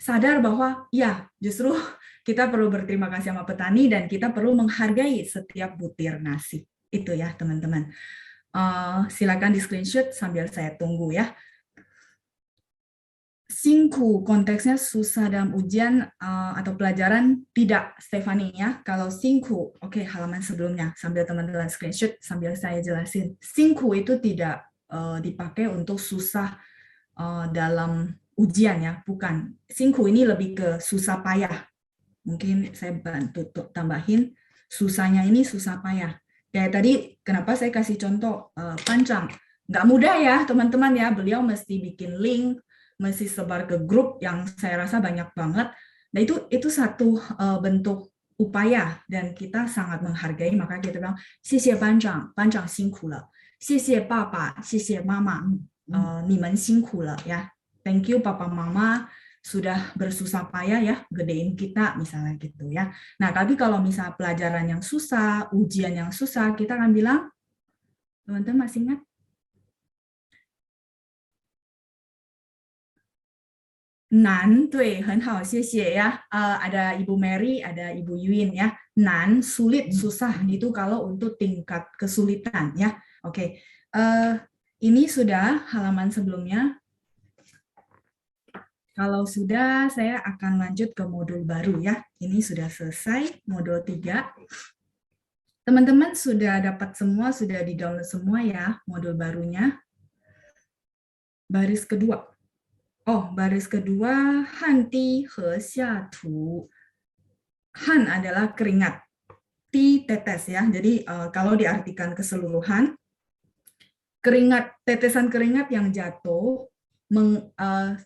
sadar bahwa ya justru kita perlu berterima kasih sama petani dan kita perlu menghargai setiap butir nasi. Itu ya teman-teman. Silakan di screenshot sambil saya tunggu ya. Singku konteksnya susah dalam ujian atau pelajaran tidak, Stephanie ya. Kalau singku, oke, halaman sebelumnya sambil teman-teman screenshot sambil saya jelasin. Singku itu tidak dipakai untuk susah dalam ujian ya, bukan. Singku ini lebih ke susah payah. Mungkin saya bantu tambahin susahnya ini susah payah. Kayak tadi kenapa saya kasih contoh Pancang. Nggak mudah ya teman-teman ya, beliau mesti bikin link, mesti sebar ke grup yang saya rasa banyak banget. Nah itu satu bentuk upaya dan kita sangat menghargai, maka kita bilang 谢谢班长，班长辛苦了，谢谢爸爸，谢谢妈妈，你们辛苦了ya. Thank you papa mama sudah bersusah payah ya gedein kita misalnya gitu ya. Nah tapi kalau misal pelajaran yang susah, ujian yang susah, kita akan bilang, teman-teman masih ingat? Nan, 对，很好，谢谢ya. Ada Ibu Mary, ada Ibu Yuin ya. Nan, sulit, susah itu kalau untuk tingkat kesulitan ya. Oke, ini sudah halaman sebelumnya. Kalau sudah, saya akan lanjut ke modul baru ya. Ini sudah selesai, modul 3. Teman-teman sudah dapat semua, sudah di-download semua ya modul barunya. Baris kedua. Oh, baris kedua, han ti he xia tu. Han adalah keringat. Ti tetes ya. Jadi kalau diartikan keseluruhan, keringat, tetesan keringat yang jatuh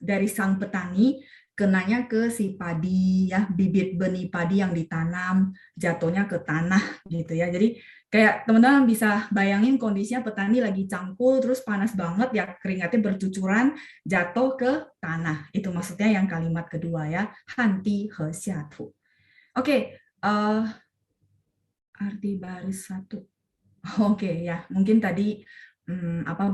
dari sang petani kenanya ke si padi ya, bibit benih padi yang ditanam jatuhnya ke tanah gitu ya. Jadi kayak teman-teman bisa bayangin kondisinya petani lagi cangkul terus panas banget ya, keringatnya bercucuran jatuh ke tanah. Itu maksudnya yang kalimat kedua ya, hanti he xiatu. Oke, arti baris satu. Oke ya, mungkin tadi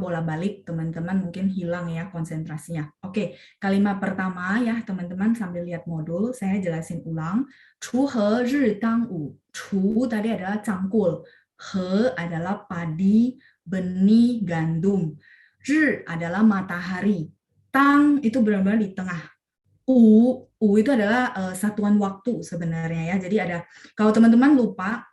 bola balik teman-teman mungkin hilang ya konsentrasinya. Oke, kalimat pertama ya teman-teman sambil lihat modul saya jelasin ulang. Chu he ri dang wu. Chu tadi adalah cangkul, he adalah padi, benih, gandum. Ri adalah matahari. Tang itu benar-benar di tengah. U itu adalah satuan waktu sebenarnya ya. Jadi ada, kalau teman-teman lupa,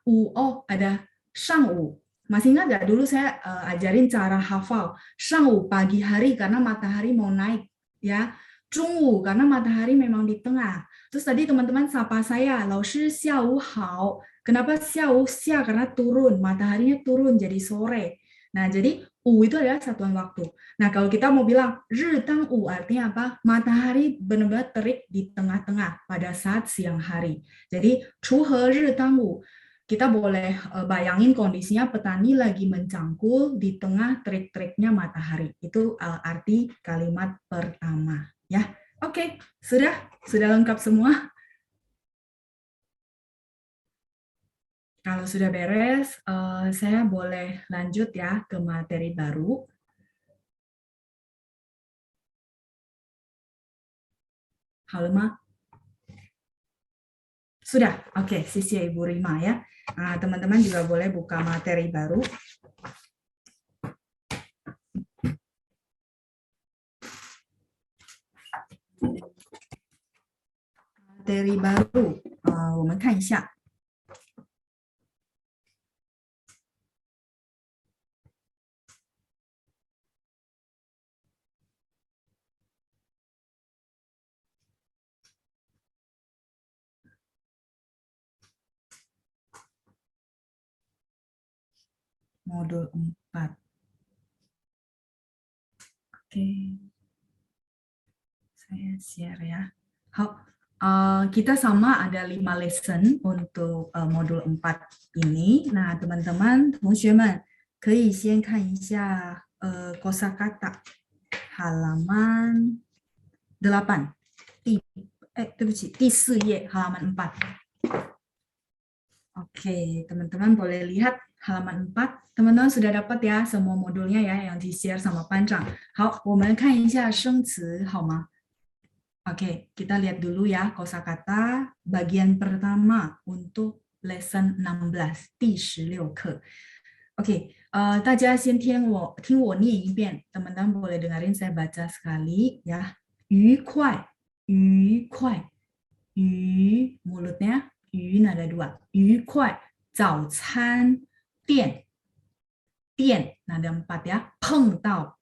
ada shang wu. Masih ingat nggak dulu saya ajarin cara hafal shangwu pagi hari karena matahari mau naik ya, zhongwu karena matahari memang di tengah. Terus tadi teman-teman sapa saya, laoshi xiaowu hao. Kenapa xiaowu? Xia karena turun, mataharinya turun jadi sore. Nah, jadi u itu adalah satuan waktu. Nah, kalau kita mau bilang ri tang u artinya apa? Matahari benar-benar terik di tengah-tengah pada saat siang hari. Jadi chu he ri tang u. Kita boleh bayangin kondisinya petani lagi mencangkul di tengah terik-teriknya matahari. Itu arti kalimat pertama. Ya, oke, sudah lengkap semua. Kalau sudah beres, saya boleh lanjut ya ke materi baru. Halo, Ma. Sudah, oke, sisi Ibu Rima ya. Teman-teman juga boleh buka materi baru. materi baru，我们看一下。Modul 4. Oke, saya share ya. 好，kita sama ada 5 lesson untuk modul 4 ini. Nah, teman-teman, 同学们可以先看一下kosakata halaman 8. 对不起，第4页 halaman 4. Oke, teman-teman boleh lihat halaman 4. Teman-teman sudah dapat ya semua modulnya ya yang di-share sama Panjang. 好，我们看一下生词好吗？ Oke, kita lihat dulu ya kosakata bagian pertama untuk lesson 16, 第16课. Oke, 大家先听我念一遍, teman-teman boleh dengerin saya baca sekali ya. 愉快,愉快,愉 mulutnya, 愉 nada 2, 愉快, 早餐店, 店 nada 4 ya, 碰到,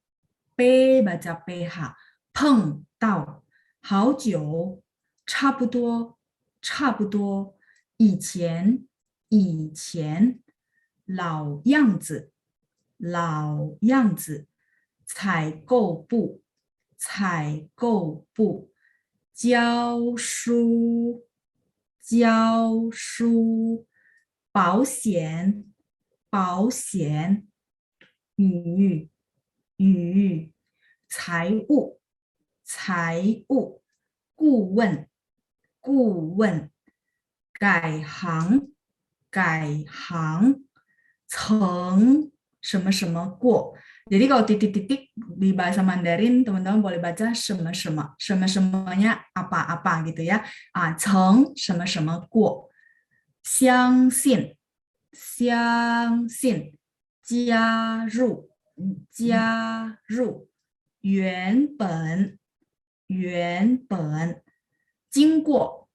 p baca ph, 碰到, 好久, 差不多, 差不多, 以前, 以前, 老样子, 老样子, 采购部, 采购部, 教书, 教书, 保险, 保险, 语, 语, 财务, 财务, 顾问, 顾问, 改行, 改行, 曾什么什么过. Jadi kalau titik-titik di bahasa Mandarin, teman-teman boleh baca 什么什么, 什么什么nya apa-apa gitu ya. 曾什么什么过, 相信, 相信, 加入, 加入, 原本, 原本, 经过,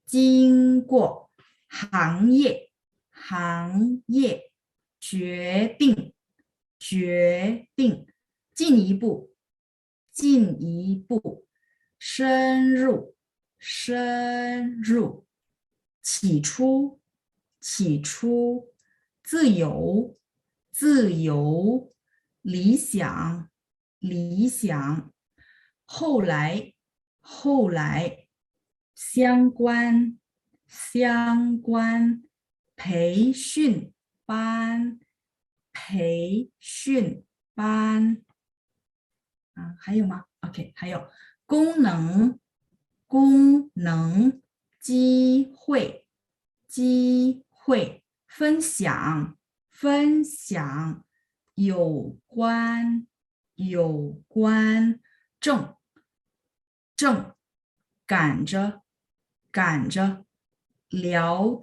经过, 行业, 行业, 决定, 决定, 进一步, 进一步, 深入, 深入, 起初, 起初, 自由, 自由, 理想, 理想, 后来, 后来, 相关, 相关, 培训班, 培训班, 还有吗？ OK， 还有功能，功能，机会，机会，分享，分享，有关，有关，正，正，赶着，赶着，聊，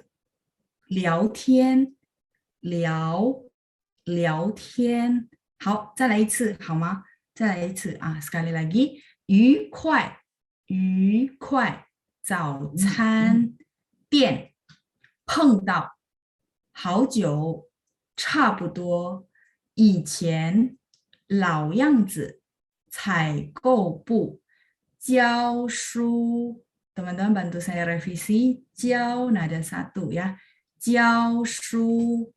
聊天，聊，聊天。好，再来一次好吗？再来一次啊 sekali lagi， 愉快，愉快，早餐店，碰到，好久，差不多，以前，老样子，采购部，教书。Teman-teman bantu saya revisi, 教 nada 1 ya, 教书。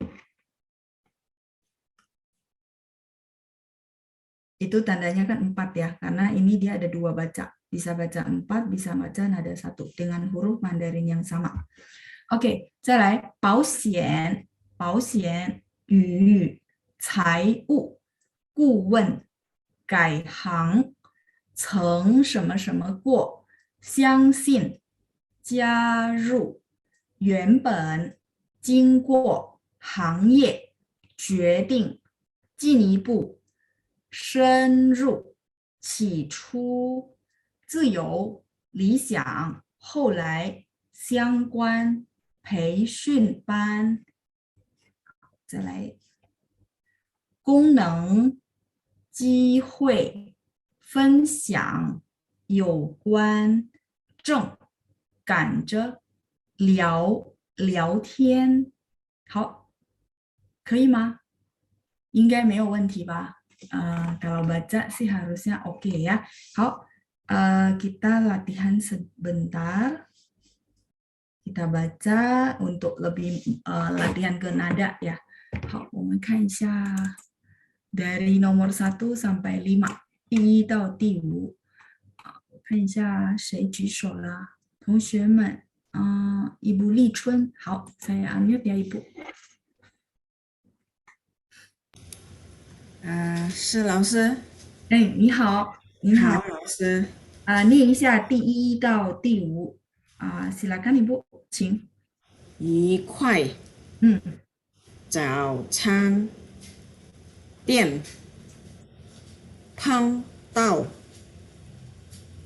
Itu tandanya kan 4 ya, karena ini dia ada 2 baca. Bisa baca 4, bisa baca nada 1 dengan huruf Mandarin yang sama. Oke, 再来保险，保险，与财务顾问改行，曾什么什么过，相信加入，原本经过行业决定进一步。深入，起初，自由，理想，后来，相关，培训班。再来，功能，机会，分享，有关正赶着聊天，好，可以吗？应该没有问题吧？Kalau baca sih harusnya oke ya. 好kita latihan sebentar. Kita baca untuk lebih latihan ke nada ya. 好，我们看一下dari nomor 1 sampai 5，第1到第5。我看一下谁举手了，同学们，Ibu 立春，好，saya unmute ya Ibu。是老师。哎，你好，你好，好，老师。念一下第1到第5。silakan Ibu，请。一块早餐店碰到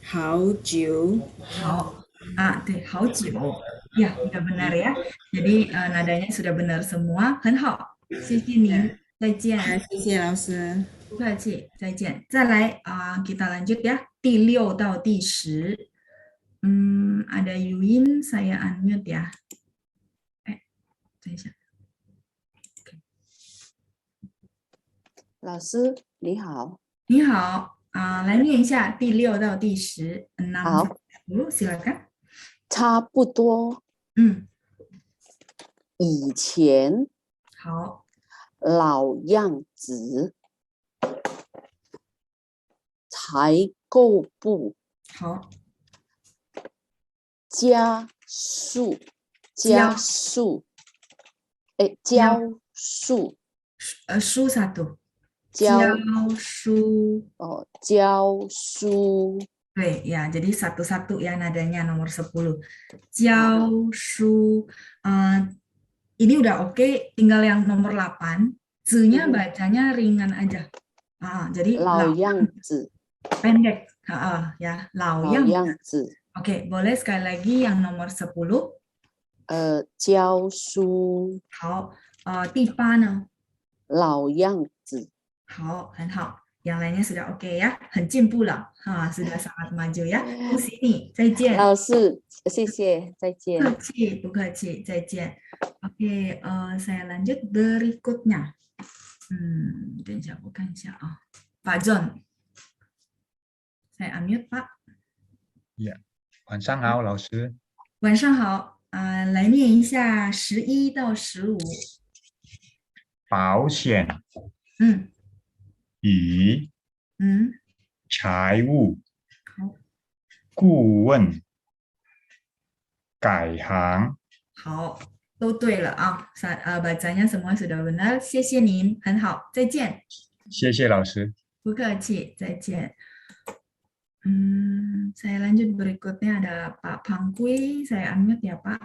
好久。好对，好久ya, udah benar ya. Jadi nadanya sudah benar semua，很好，谢谢您，再见。谢谢老师。不客气，再见。再来kita lanjut ya, 第6到第10。ada Yuin, saya unmute ya. 等一下。老师你好。你好来念一下第6到第10。好，silakan。差不多。以前。好。老样子。采购部。好。加速。加速。教书。书 satu。教书。教书。对ya, jadi satu-satu ya nadanya nomor 10. 教书 ini udah oke, tinggal yang nomor 8. Z-nya bacanya ringan aja. Jadi 老样子 pendek. Ya, 老样子. Oke, boleh sekali lagi yang nomor 10. 教书。好，第8呢？老样子。好，很好。yang lainnya sudah oke ya, 很进步了sudah sangat maju ya. 恭喜你，再见。老师，谢谢，再见。不客气，不客气，再见。Oke, saya lanjut berikutnya. 等一下，我看一下Pak John, saya unmute Pak。呀，晚上好，老师。晚上好，来念一下11到15。保险。与财务顾问改行。好，都对了bacanya semua sudah benar， 谢谢您，很好，再见。谢谢老师。不客气，再见。saya lanjut berikutnya ada Pak Pangkui, saya unmute ya Pak。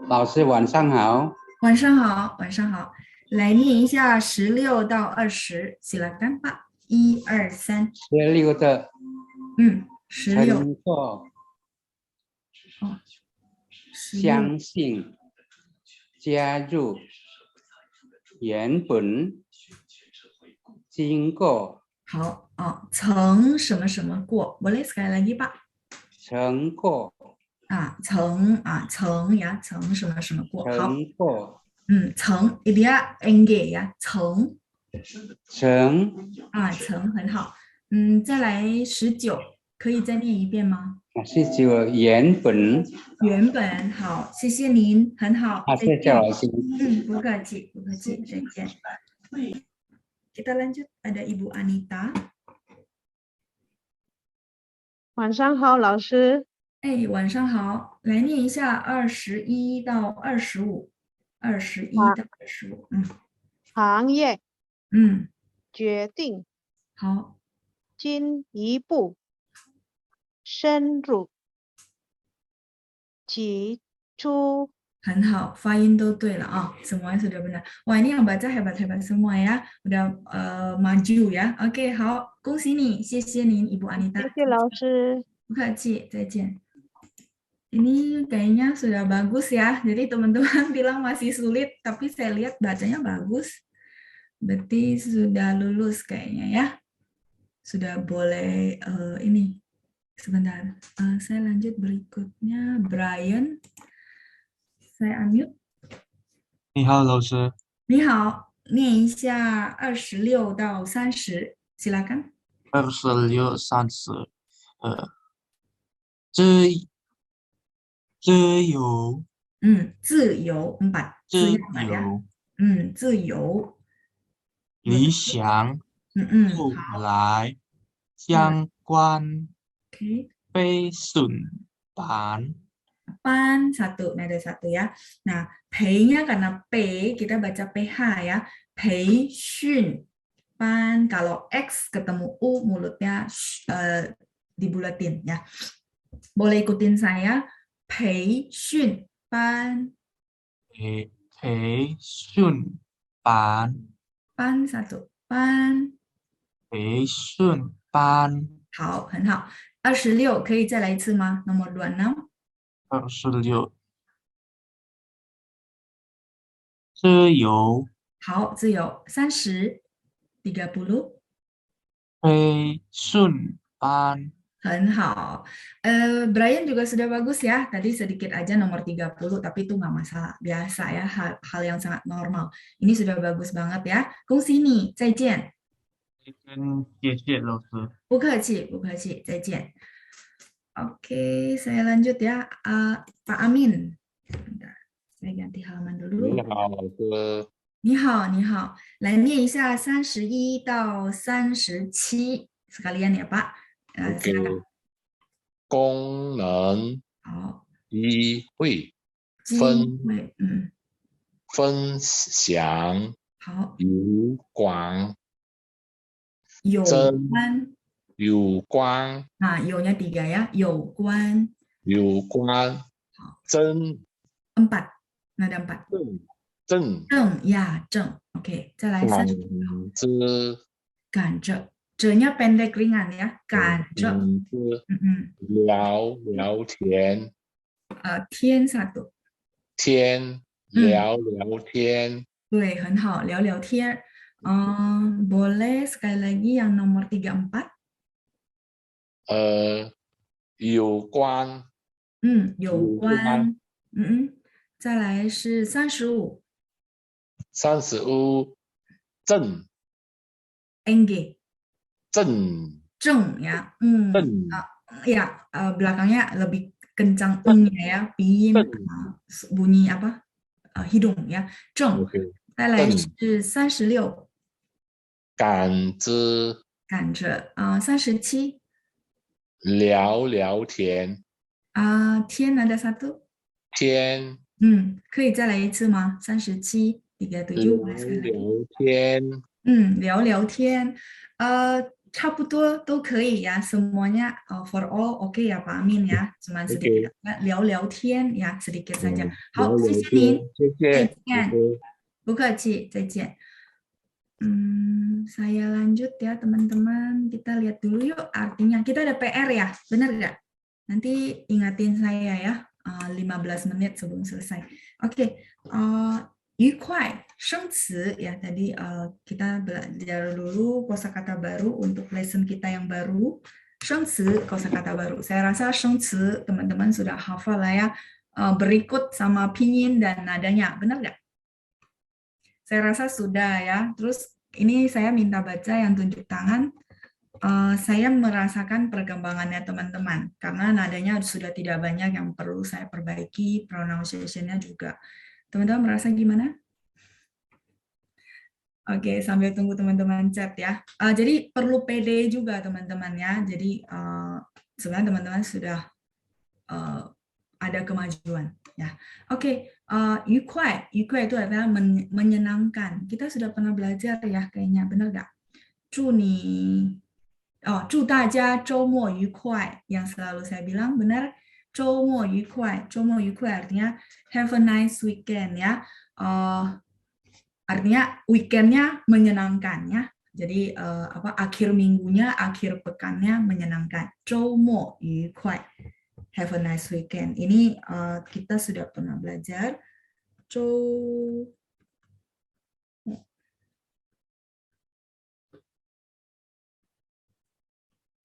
老师晚上好。晚上好，晚上好。来念一下16到20 silakan Pak。1、2、3。16的。16。乘坐。相信。加入。原本。经过。好曾什么什么过 boleh sekali lagi Pak。曾过。曾ya， 曾什么什么过。曾过。曾 dia eng ya， 曾。曾。曾很好。再来19，可以再念一遍吗？19原本。原本好，谢谢您，很好。谢谢老师。不客气，不客气，再见。Kita lanjut, ada Ibu Anita。晚上好，老师。晚上好，来念一下21到25。21到25。行业。决定。好。进一步。深入。提出。很好，发音都对了semuanya sudah benar. Wah, ini yang baca hebat-hebat semua ya, udah maju ya. Oke, 好，恭喜你，谢谢您，Ibu Anita。谢谢老师。不客气，再见。Ini kayaknya sudah bagus ya. Jadi teman-teman bilang masih sulit, tapi saya lihat bacanya bagus. Berarti sudah lulus kayaknya ya. Sudah boleh ini. Sebentar. Saya lanjut berikutnya. Brian. Saya unmute. 你好，老师。你好，念一下26到30. Silakan. 26、30，自自由，自由 4. 自 Znya 4 ya. 由，自由。理想，后好。来，相关， Oke. 非顺版， Pan satu, nada satu ya. Nah, pei-nya karena P, kita baca PH ya. Pei Xun. Pan, kalau X ketemu U, mulutnya dibulatin ya. Boleh ikutin saya. Pei Xun. Pan. 培训班， Pan satu. Pan. 培训班，好，很好。26可以再来一次吗？Nomor 26。26，自由，好，自由。30, 30. 培训班， 很好. Brian juga sudah bagus ya. Tadi sedikit aja nomor 30, tapi itu nggak masalah. Biasa ya, hal yang sangat normal. Ini sudah bagus banget ya. 恭喜你，再见。谢谢老师。不客气，不客气，再见。Oke, saya lanjut ya. Pak Amin. Bentar, saya ganti halaman dulu. 你好，老师。你好，你好。来念一下31到37 sekalian ya, Pak. Silakan. 功能好，机会机分会，分享好，有关有真关。有关 Nah,有nya 3 ya. 有关有关真 4, nada 4. 正正呀，正. Oke, 再来感30. 知 赶着. J-nya pendek ringan ya. 赶着. 聊天 天 1. 天聊天 Boleh, 很好. 聊聊天. Boleh sekali lagi yang nomor 34. 有关有关. 再来是35. 35正 Engage. 正 Zheng ya. 正 Ya, belakangnya lebih kencang eng-nya ya. Pinyin bunyi apa? Hidung ya. Zheng. 再来是36. 感知赶着. 37. 聊天天 ada 1. 天可以再来一次吗？37, 37 boleh sekali lagi. 聊天聊聊天. 差不多都可以ya. Semuanya for all oke ya Pak Amin ya. Cuman sedikit聊聊天 ya, sedikit saja. 好，谢谢您。再见。不客气，再见. Saya lanjut ya teman-teman. Kita lihat dulu yuk artinya. Kita ada PR ya, benar nggak? Nanti ingatin saya ya. 15 menit sebelum selesai. Oke, 愉快, 生词 ya. Tadi kita belajar dulu kosakata baru untuk lesson kita yang baru. 生词 kosakata baru. Saya rasa 生词teman-teman sudah hafal lah ya. Berikut sama pinyin dan nadanya, benar nggak? Saya rasa sudah ya. Terus ini saya minta baca yang tunjuk tangan. Saya merasakan perkembangannya teman-teman. Karena nadanya sudah tidak banyak yang perlu saya perbaiki. Pronunciation-nya juga. Teman-teman merasa gimana? Oke, sambil tunggu teman-teman chat ya. Jadi perlu pede juga teman-teman ya. Jadi sebenarnya teman-teman sudah ada kemajuan ya. Oke, 愉快itu adalah menyenangkan. Kita sudah pernah belajar ya kayaknya, benar nggak? 祝大家周末愉快 yang selalu saya bilang benar. 周末愉快artinya have a nice weekend ya. Artinya weekendnya menyenangkan ya. Jadi akhir minggunya, akhir pekannya menyenangkan. 周末愉快. have a nice weekend. Ini kita sudah pernah belajar. 周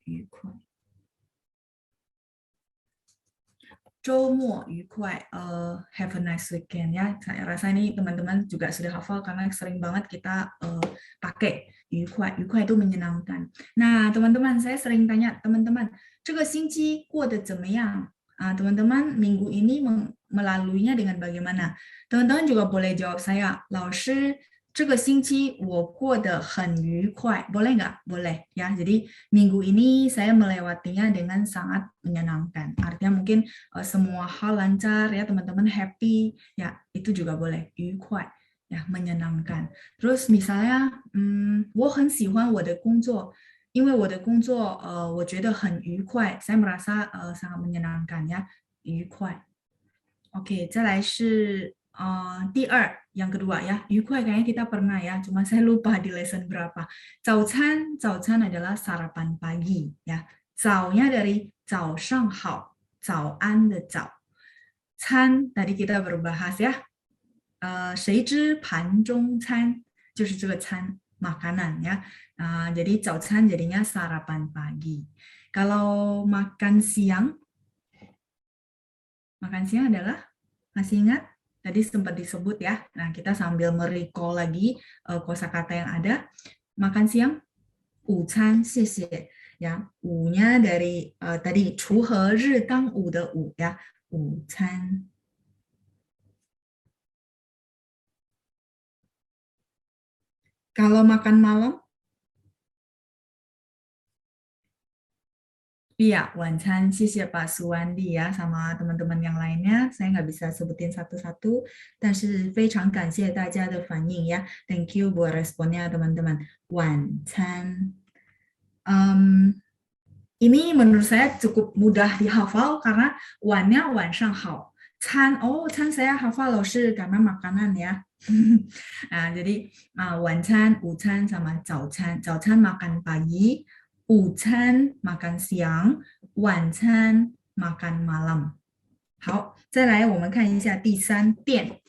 愉快，周末愉快, have a nice weekend ya. Saya rasa ini teman-teman juga sudah hafal karena sering banget kita pakai 愉快, 愉快 itu menyenangkan. Nah, teman-teman, saya sering tanya teman-teman, 这个星期过得怎么样? Teman-teman, minggu ini melaluinya dengan bagaimana? Teman-teman juga boleh jawab saya, 老师这个星期我过得很愉快. Boleh nggak? Boleh ya. Jadi minggu ini saya melewatinya dengan sangat menyenangkan. Artinya mungkin semua hal lancar ya, teman-teman happy ya, itu juga boleh 愉快 ya, menyenangkan. Terus misalnya 我很喜欢我的工作，因为我的工作我觉得很愉快, saya merasa sangat menyenangkan ya, 愉快. Oke, 再来是第二, yang kedua ya, 愉快 kayaknya kita pernah ya, cuma saya lupa di lesson berapa. 早餐 adalah sarapan pagi ya. 早nya dari 早上好, 早安的早. 餐 tadi kita berbahas ya. 谁知盘中餐 就是这个餐, makanan ya. Jadi 早餐 jadinya sarapan pagi. Kalau makan siang adalah, masih ingat? Tadi sempat disebut ya. Nah, kita sambil merecall lagi kosakata yang ada. Makan siang, 午餐谢谢 ya. 午nya dari tadi 锄禾日当午的午 ya. 午餐. Kalau makan malam, iya, 晚餐, 谢谢 Pak Suwandi ya, sama teman-teman yang lainnya. Saya nggak bisa sebutin satu-satu, 但是非常感谢大家的反应ya. Thank you buat responnya teman-teman. 晚餐. Ini menurut saya cukup mudah dihafal karena 晚nya 晚上好. 餐,餐saya hafal loh, karena makanan ya. Nah, jadi 晚餐, 午餐 sama 早餐. 早餐 makan pagi, 午餐 makan siang, 晚餐 makan malam. 好，再来我们看一下第三店。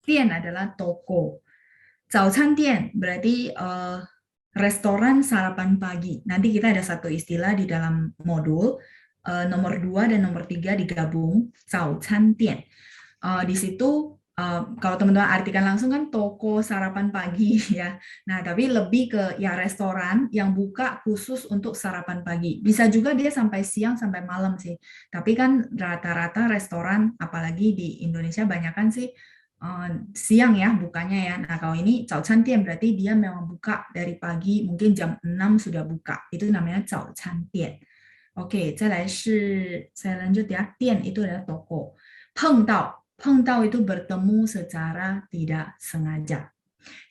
店 adalah toko. 早餐店 berarti restoran sarapan pagi. Nanti kita ada satu istilah di dalam modul. Nomor 2 dan nomor 3 digabung. 早餐店. Di situ kalau teman-teman artikan langsung kan toko sarapan pagi ya. Nah, tapi lebih ke ya restoran yang buka khusus untuk sarapan pagi. Bisa juga dia sampai siang sampai malam sih. Tapi kan rata-rata restoran apalagi di Indonesia banyak kan sih siang ya bukanya ya. Nah, kalau ini 早餐店 berarti dia memang buka dari pagi, mungkin jam 6 sudah buka. Itu namanya 早餐店. Oke, 再来是 saya lanjut ya. 店 itu adalah toko. 碰到 itu bertemu secara tidak sengaja.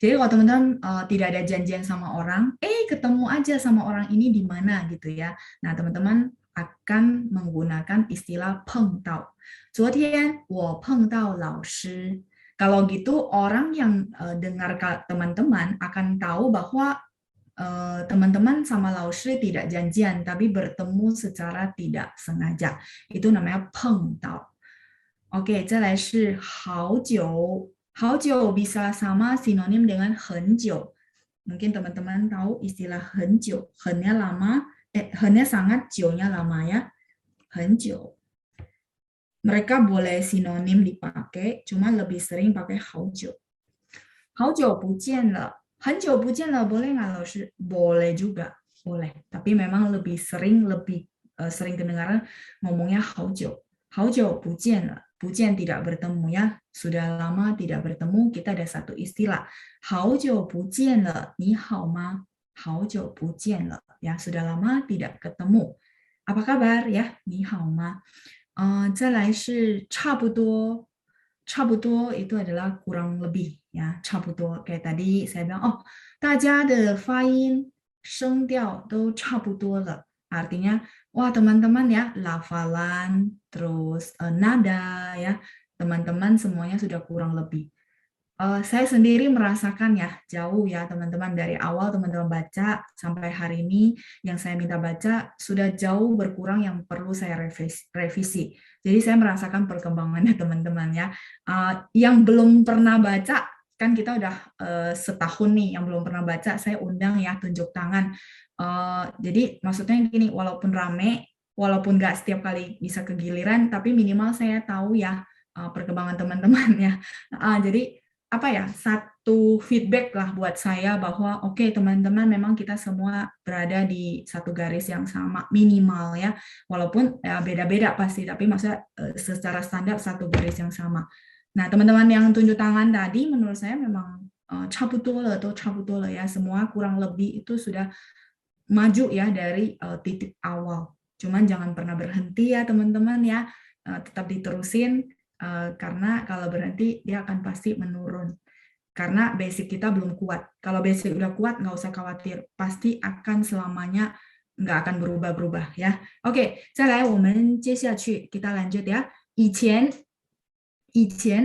Jadi kalau teman-teman tidak ada janjian sama orang, ketemu aja sama orang ini di mana gitu ya. Nah, teman-teman akan menggunakan istilah 碰到. 昨天我碰到老师. Kalau gitu orang yang dengar teman-teman akan tahu bahwa teman-teman sama 老师 tidak janjian tapi bertemu secara tidak sengaja. Itu namanya 碰到. Oke, 再来是好久. 好久 bisa sama sinonim dengan 很久. Mungkin teman-teman tahu istilah 很久. 很nya lama, 很nya sangat, 久nya lama ya. 很久. Mereka boleh sinonim dipakai, cuma lebih sering pakai 好久. 好久不见了. 很久不见了 boleh nggak 老师? Boleh juga, boleh. Tapi memang lebih sering kedengaran ngomongnya 好久. 好久不见了. 不见 tidak bertemu ya. Sudah lama tidak bertemu, kita ada satu istilah. 好久不见了, 你好吗? 好久不见了. Ya, sudah lama tidak ketemu. Apa kabar ya? 你好吗? 再来是差不多. 差不多 itu adalah kurang lebih ya. 差不多 kayak tadi saya bilang, 大家的发音声调都差不多了. Artinya, wah teman-teman ya, lafalan, terus nada ya, teman-teman semuanya sudah kurang lebih. saya sendiri merasakan ya jauh ya teman-teman, dari awal teman-teman baca sampai hari ini yang saya minta baca sudah jauh berkurang yang perlu saya revisi. Jadi saya merasakan perkembangannya teman-teman ya. Yang belum pernah baca, kan kita udah setahun nih yang belum pernah baca, saya undang ya tunjuk tangan. Jadi maksudnya gini, walaupun rame, walaupun nggak setiap kali bisa kegiliran, tapi minimal saya tahu ya perkembangan teman-teman ya. Jadi apa ya, satu feedback lah buat saya bahwa oke, teman-teman, memang kita semua berada di satu garis yang sama minimal ya, walaupun ya beda-beda pasti, tapi maksudnya secara standar satu garis yang sama. Nah, teman-teman yang tunjuk tangan tadi menurut saya memang cabutola atau cabutola ya, semua kurang lebih itu sudah maju ya dari titik awal. Cuman jangan pernah berhenti ya teman-teman ya, tetap diterusin. Karena kalau berhenti dia akan pasti menurun karena basic kita belum kuat. Kalau basic udah kuat nggak usah khawatir, pasti akan selamanya nggak akan berubah-berubah ya. Oke, 再来我们接下去 kita lanjut ya. 以前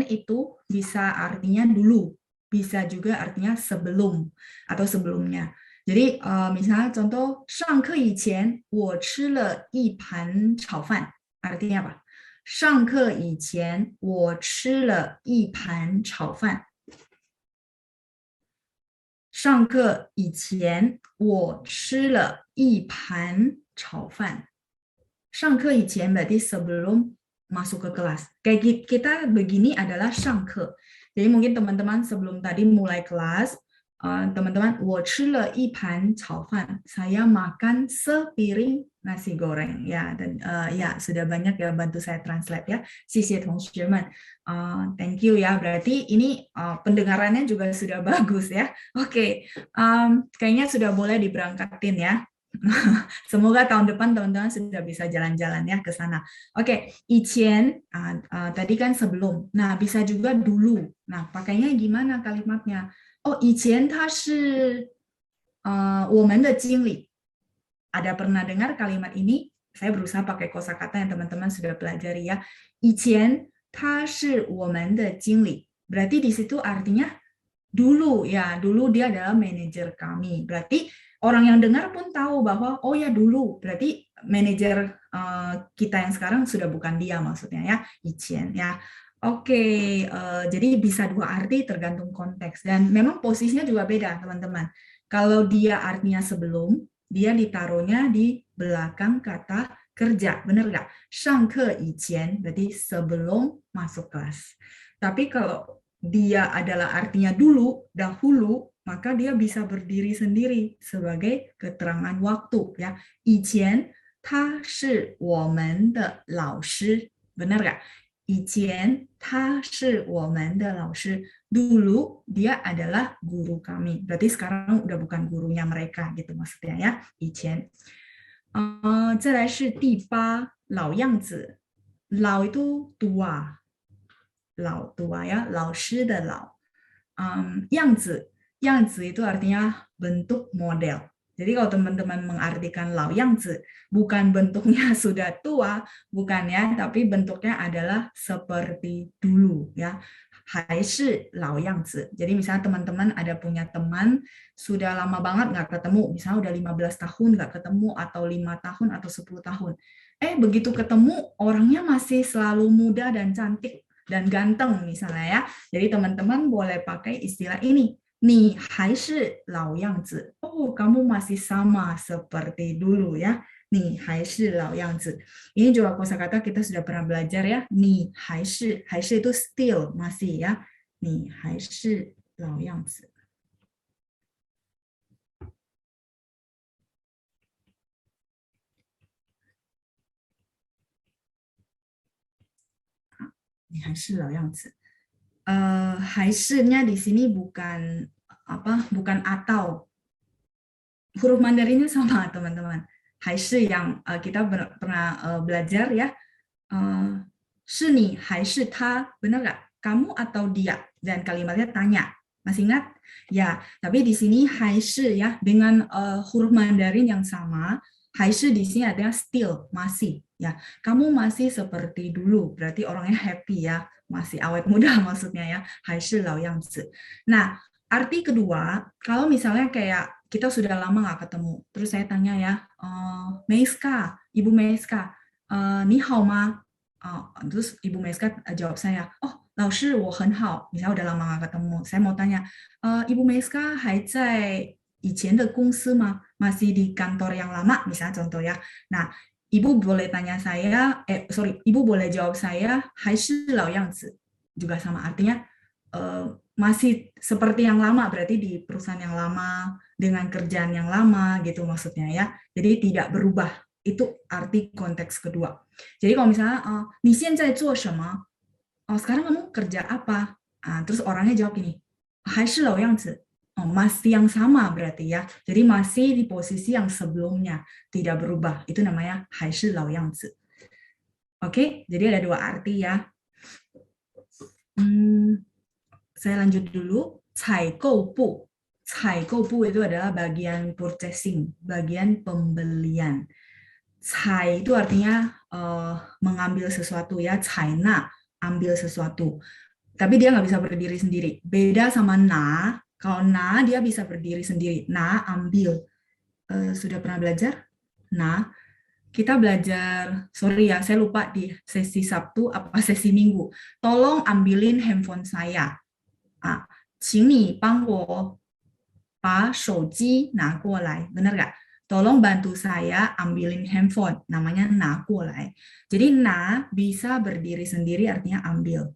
itu bisa artinya dulu, bisa juga artinya sebelum atau sebelumnya. Jadi misalnya contoh 上课以前我吃了一盘炒饭 artinya apa? 上课以前我吃了一盘炒饭。上课以前我吃了一盘炒饭。上课以前 berarti sebelum masuk ke kelas. Kayak kita begini adalah 上课. Jadi mungkin teman-teman sebelum tadi mulai kelas, teman-teman, 我吃了一盘炒饭. Saya makan sepiring nasi goreng ya, dan ya sudah banyak ya bantu saya translate ya. 谢谢同学们. Thank you ya. Berarti ini pendengarannya juga sudah bagus ya. Oke, kayaknya sudah boleh diberangkatin ya. Semoga tahun depan teman-teman sudah bisa jalan-jalan ya ke sana. Oke, 以前 tadi kan sebelum. Nah, bisa juga dulu. Nah, pakainya gimana kalimatnya? Oh, 以前他是我们的经理. Ada pernah dengar kalimat ini? Saya berusaha pakai kosakata yang teman-teman sudah pelajari ya. 以前他是我们的经理. Berarti di situ artinya dulu ya, dulu dia adalah manajer kami. Berarti orang yang dengar pun tahu bahwa oh ya dulu, berarti manajer kita yang sekarang sudah bukan dia maksudnya ya, 以前 ya. Oke, jadi bisa dua arti tergantung konteks dan memang posisinya juga beda teman-teman. Kalau dia artinya sebelum, dia ditaruhnya di belakang kata kerja, benar nggak? 上课以前 berarti sebelum masuk kelas. Tapi kalau dia adalah artinya dulu, dahulu, maka dia bisa berdiri sendiri sebagai keterangan waktu ya. 以前他是我们的老师, benar nggak? 以前他是我们的老师. Dulu dia adalah guru kami. Berarti sekarang udah bukan gurunya mereka gitu maksudnya ya. 以前. 再来是第八老样子. 老 itu tua. 老 tua ya, 老师的老. 样子 itu artinya bentuk model. Jadi kalau teman-teman mengartikan 老样子, bukan bentuknya sudah tua, bukan ya, tapi bentuknya adalah seperti dulu ya. 还是老样子. Jadi misalnya teman-teman ada punya teman sudah lama banget nggak ketemu, misalnya udah 15 tahun nggak ketemu, atau 5 tahun atau 10 tahun. Begitu ketemu orangnya masih selalu muda dan cantik dan ganteng misalnya ya. Jadi teman-teman boleh pakai istilah ini. 你还是老样子. Oh, kamu masih sama seperti dulu ya. 你还是老样子. Ini juga kosakata kita sudah pernah belajar ya. 你还是 itu still, masih ya. 你还是老样子. Ini 还是老样子. 还是-nya di sini bukan bukan atau. Huruf Mandarinnya sama teman-teman. 还是 yang kita pernah belajar ya. 是你还是他, benar nggak? Kamu atau dia? Dan kalimatnya tanya. Masih ingat? Ya, tapi di sini 还是 ya dengan huruf Mandarin yang sama, hai shi di sini artinya still, masih. Ya, kamu masih seperti dulu, berarti orangnya happy ya, masih awet muda maksudnya ya, hai shi lao yang zi. Nah, arti kedua, kalau misalnya kayak kita sudah lama nggak ketemu, terus saya tanya ya, Meiska, Ibu Meiska, ni hao ma? Terus Ibu Meiska jawab saya, oh, 老师我很好, misalnya udah lama nggak ketemu, saya mau tanya, Ibu Meiska 还在以前的公司吗? Masih di kantor yang lama, misalnya contoh ya. Nah, Ibu boleh tanya saya, Ibu boleh jawab saya, 还是老样子, juga sama artinya masih seperti yang lama, berarti di perusahaan yang lama, dengan kerjaan yang lama gitu maksudnya ya. Jadi tidak berubah, itu arti konteks kedua. Jadi kalau misalnya, 你现在做什么? Sekarang kamu kerja apa? Terus orangnya jawab gini, 还是老样子. Masih yang sama berarti ya. Jadi masih di posisi yang sebelumnya, tidak berubah. Itu namanya 还是老样子. Oke, jadi ada dua arti ya. Saya lanjut dulu. 采购部. 采购部itu adalah bagian purchasing, bagian pembelian. 采 itu artinya mengambil sesuatu ya. 采纳, ambil sesuatu. Tapi dia nggak bisa berdiri sendiri. Beda sama na. Kalau na, dia bisa berdiri sendiri. Na, ambil. Sudah pernah belajar? Nah, kita belajar, sorry ya, saya lupa di sesi Sabtu apa sesi Minggu. Tolong ambilin handphone saya. 请你帮我把手机拿过来. Benar nggak? Tolong bantu saya ambilin handphone. Namanya 拿过来. Jadi na bisa berdiri sendiri artinya ambil.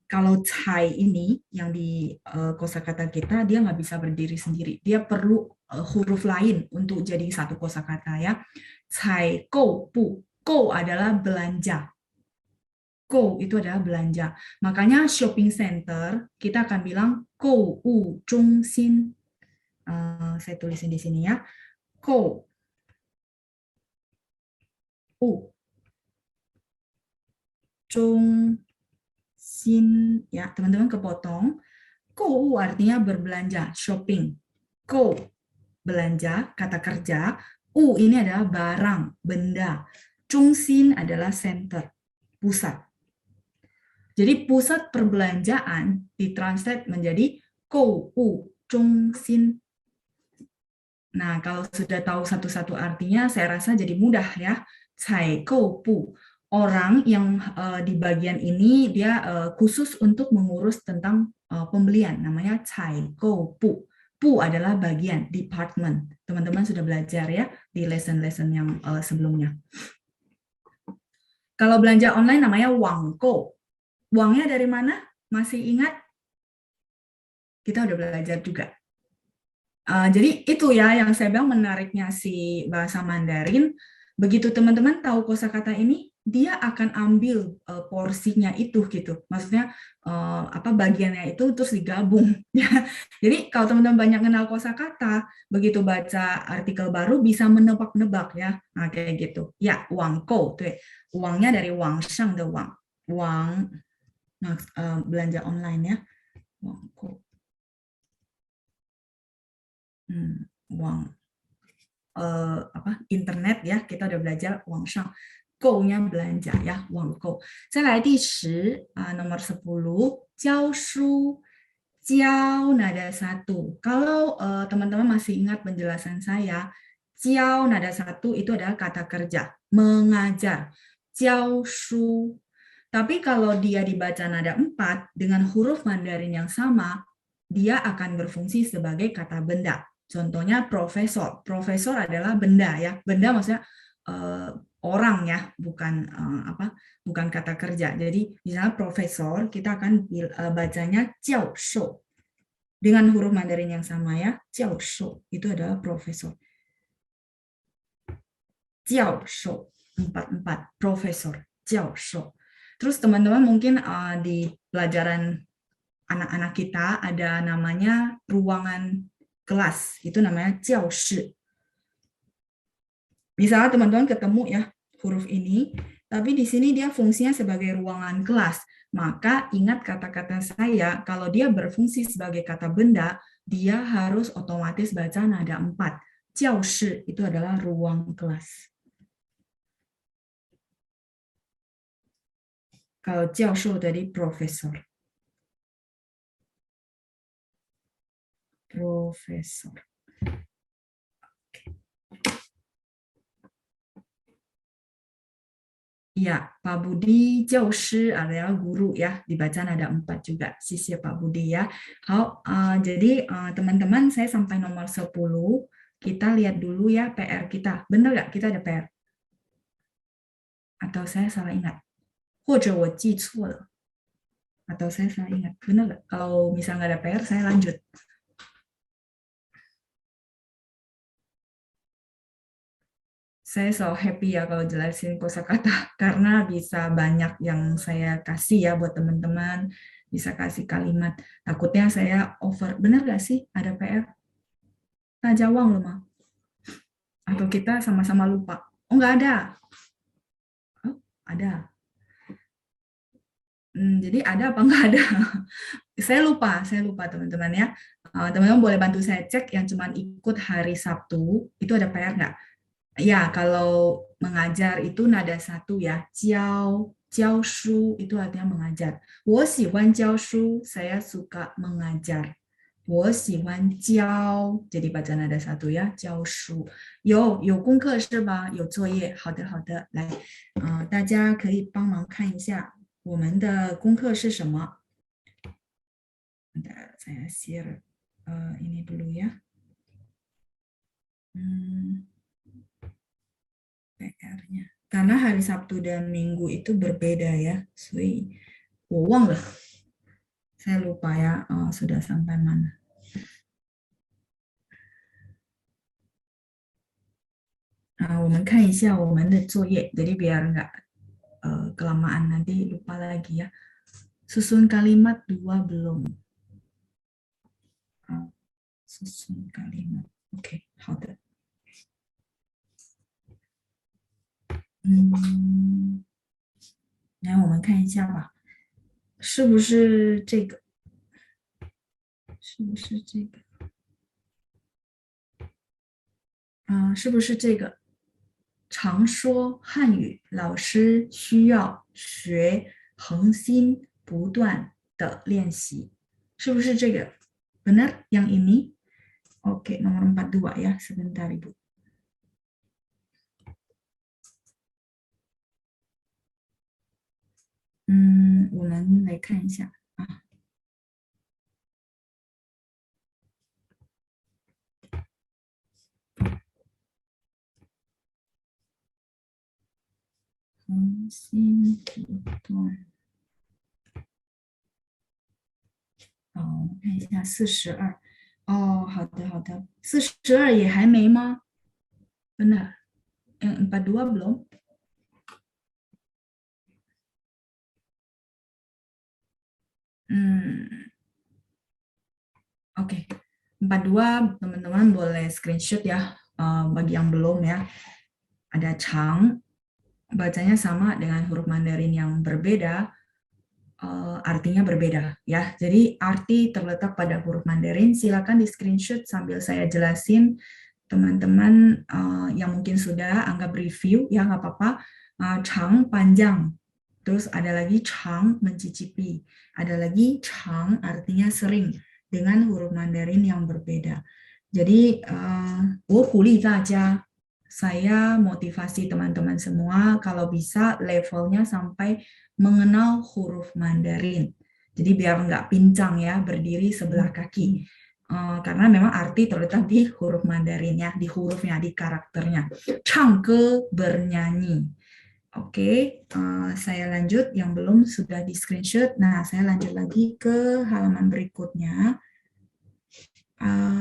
Kalau cai ini yang di kosakata kita, dia nggak bisa berdiri sendiri. Dia perlu huruf lain untuk jadi satu kosakata ya. Cai kou pu. Kou adalah belanja. Kou itu adalah belanja. Makanya shopping center kita akan bilang kou u zhong xin. Saya tulisin di sini ya. Kou u zhong xin, ya teman-teman kepotong. Kou artinya berbelanja, shopping. Kou belanja, kata kerja. U ini adalah barang, benda. Zhongxin adalah center, pusat. Jadi pusat perbelanjaan ditranslate menjadi kou u zhongxin. Nah, kalau sudah tahu satu-satu artinya, saya rasa jadi mudah ya. Cai kou pu. Orang yang di bagian ini dia khusus untuk mengurus tentang pembelian, namanya cai kou pu. Pu adalah bagian, department. Teman-teman sudah belajar ya di lesson-lesson yang sebelumnya. Kalau belanja online namanya wangko. Uangnya dari mana? Masih ingat? Kita udah belajar juga. Jadi itu ya yang saya bilang menariknya si bahasa Mandarin. Begitu teman-teman tahu kosakata ini, dia akan ambil porsinya itu gitu. Maksudnya bagiannya itu terus digabung. Jadi kalau teman-teman banyak kenal kosakata, begitu baca artikel baru bisa menebak-nebak ya. Nah, kayak gitu. Ya, wangko tuh. Uangnya dari wang shang de wang. Wang belanja online ya. Wangko. Wang internet ya, kita udah belajar wang shang. Go-nya belanja ya, wang go. Saya di 10, nomor 10, jiao shu. Jiao nada 1. Kalau teman-teman masih ingat penjelasan saya, jiao nada 1 itu adalah kata kerja, mengajar. Jiao shu. Tapi kalau dia dibaca nada 4 dengan huruf Mandarin yang sama, dia akan berfungsi sebagai kata benda. Contohnya profesor. Profesor adalah benda ya. Benda maksudnya orang ya, bukan bukan kata kerja. Jadi misalnya profesor, kita akan bacanya jiao shou. Dengan huruf Mandarin yang sama ya, jiao shou. Itu adalah profesor. Jiao shou. 4-4. Profesor. Jiao shou. Terus teman-teman mungkin di pelajaran anak-anak kita ada namanya ruangan kelas. Itu namanya jiao shi. Misalnya teman-teman ketemu ya huruf ini, tapi di sini dia fungsinya sebagai ruangan kelas. Maka ingat kata-kata saya, kalau dia berfungsi sebagai kata benda, dia harus otomatis baca nada 4. 教室itu adalah ruang kelas. Kalau 教授 dari profesor. Profesor. Ya, Pak Budi 教师 adalah guru ya. Di bacaan ada 4 juga. Sisi Pak Budi ya. Jadi teman-teman saya sampai nomor 10. Kita lihat dulu ya PR kita. Benar nggak kita ada PR? Atau saya salah ingat? 或者我记错了. Atau saya salah ingat. Benar nggak? Kalau misalnya nggak ada PR, saya lanjut. Saya selalu happy ya kalau jelasin kosakata karena bisa banyak yang saya kasih ya buat teman-teman, bisa kasih kalimat. Takutnya saya over. Benar gak sih ada PR? Nah, jawab loh, Ma. Atau kita sama-sama lupa. Oh, nggak ada. Oh, ada. Jadi ada apa nggak ada? Saya lupa teman-teman ya. Teman-teman boleh bantu saya cek yang cuma ikut hari Sabtu, itu ada PR nggak? Ya, kalau mengajar itu nada 1 ya. 教书 itu artinya mengajar. 我喜欢教书, saya suka mengajar. 我喜欢教, jadi baca nada 1 ya. 教书有功课是吧？有作业。好的，来，大家可以帮忙看一下我们的功课是什么。Bentar, saya share ini dulu ya. PR-nya. Karena hari Sabtu dan Minggu itu berbeda ya. Saya lupa ya, sudah sampai mana. Jadi biar nggak kelamaan nanti lupa lagi ya. Susun kalimat 2 belum. Susun kalimat. Oke, 好的。来，我们看一下吧，是不是这个？是不是这个？是不是这个？常说汉语，老师需要学恒心不断的练习，是不是这个？Benar yang ini? Oke, nomor 42 ya, sebentar Ibu. Hmm, 我们来看一下啊。恒心不断。我们看一下42。好的。42也还没吗？ Benar. Yang 42 belum? Oke. 42 teman-teman boleh screenshot ya, bagi yang belum ya. Ada Chang, bacanya sama dengan huruf Mandarin yang berbeda, artinya berbeda ya. Jadi arti terletak pada huruf Mandarin. Silakan di screenshot sambil saya jelasin. Teman-teman yang mungkin sudah anggap review ya, nggak apa-apa. Chang panjang. Terus ada lagi Chang mencicipi. Ada lagi Chang artinya sering dengan huruf Mandarin yang berbeda. Jadi, 我鼓励大家, saya motivasi teman-teman semua kalau bisa levelnya sampai mengenal huruf Mandarin. Jadi biar nggak pincang ya, berdiri sebelah kaki. Karena memang arti terletak di huruf Mandarinnya, di hurufnya, di karakternya. 唱歌 bernyanyi. Oke, saya lanjut. Yang belum sudah di screenshot. Nah, saya lanjut lagi ke halaman berikutnya.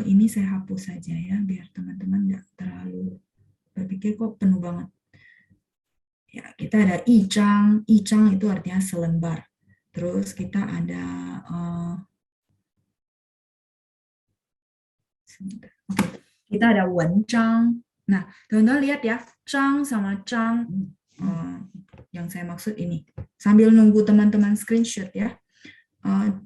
Ini saya hapus saja ya, biar teman-teman nggak terlalu berpikir kok penuh banget. Ya, kita ada ijang. Ijang itu artinya selembar. Terus kita ada Oke, kita ada wenjang. Nah, teman-teman lihat ya, zhang sama zhang. Yang saya maksud ini. Sambil nunggu teman-teman screenshot ya.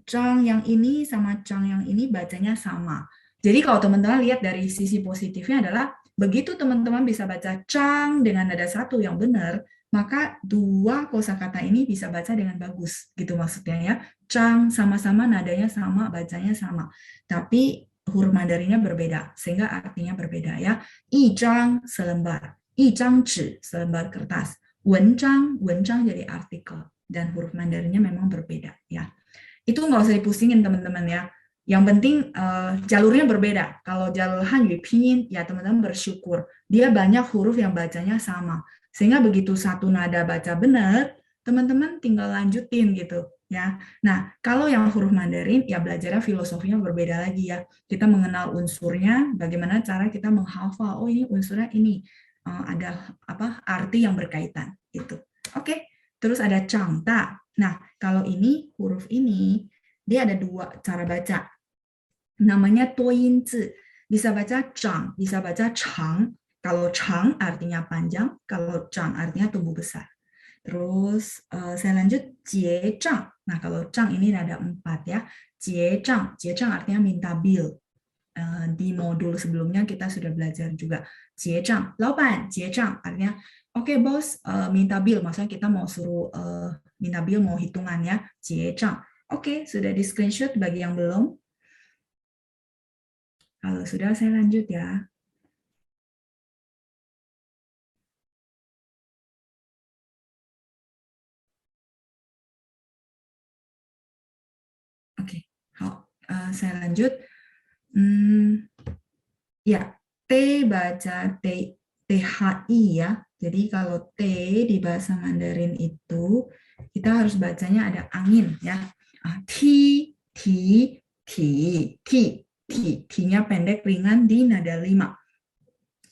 Zhang yang ini sama zhang yang ini bacanya sama. Jadi kalau teman-teman lihat dari sisi positifnya adalah begitu teman-teman bisa baca Chang dengan nada satu yang benar, maka dua kosakata ini bisa baca dengan bagus, gitu maksudnya ya. Chang sama-sama nadanya sama, bacanya sama. Tapi huruf Mandarinnya berbeda, sehingga artinya berbeda ya. Yi zhang selembar, yi zhang zhi selembar kertas, wen zhang jadi artikel, dan huruf Mandarinnya memang berbeda ya. Itu nggak usah dipusingin teman-teman ya. Yang penting jalurnya berbeda. Kalau jalur Hanyu Pinyin, ya teman-teman bersyukur. Dia banyak huruf yang bacanya sama. Sehingga begitu satu nada baca benar, teman-teman tinggal lanjutin gitu. Ya. Nah, kalau yang huruf Mandarin, ya belajarnya filosofinya berbeda lagi ya. Kita mengenal unsurnya, bagaimana cara kita menghafal. Oh ini unsurnya ini. Ada apa arti yang berkaitan. Gitu. Oke, terus ada Changda. Nah, kalau ini, huruf ini, dia ada dua cara baca. Namanya toyin zi. Bisa baca chang, bisa baca chang. Kalau chang artinya panjang, kalau chang artinya tumbuh besar. Terus saya lanjut jie chang. Nah, kalau chang ini ada 4 ya. Jie chang artinya minta bill. Di modul sebelumnya kita sudah belajar juga. Jie chang, laoban, jie chang artinya oke, bos, minta bill. Maksudnya kita mau suruh minta bill, mau hitungan ya. Jie chang. Oke, sudah di screenshot bagi yang belum. Kalau sudah, saya lanjut ya. Oke, saya lanjut. Ya, T baca THI ya. Jadi kalau T di bahasa Mandarin itu, kita harus bacanya ada angin ya. T, T-nya pendek ringan di nada 5.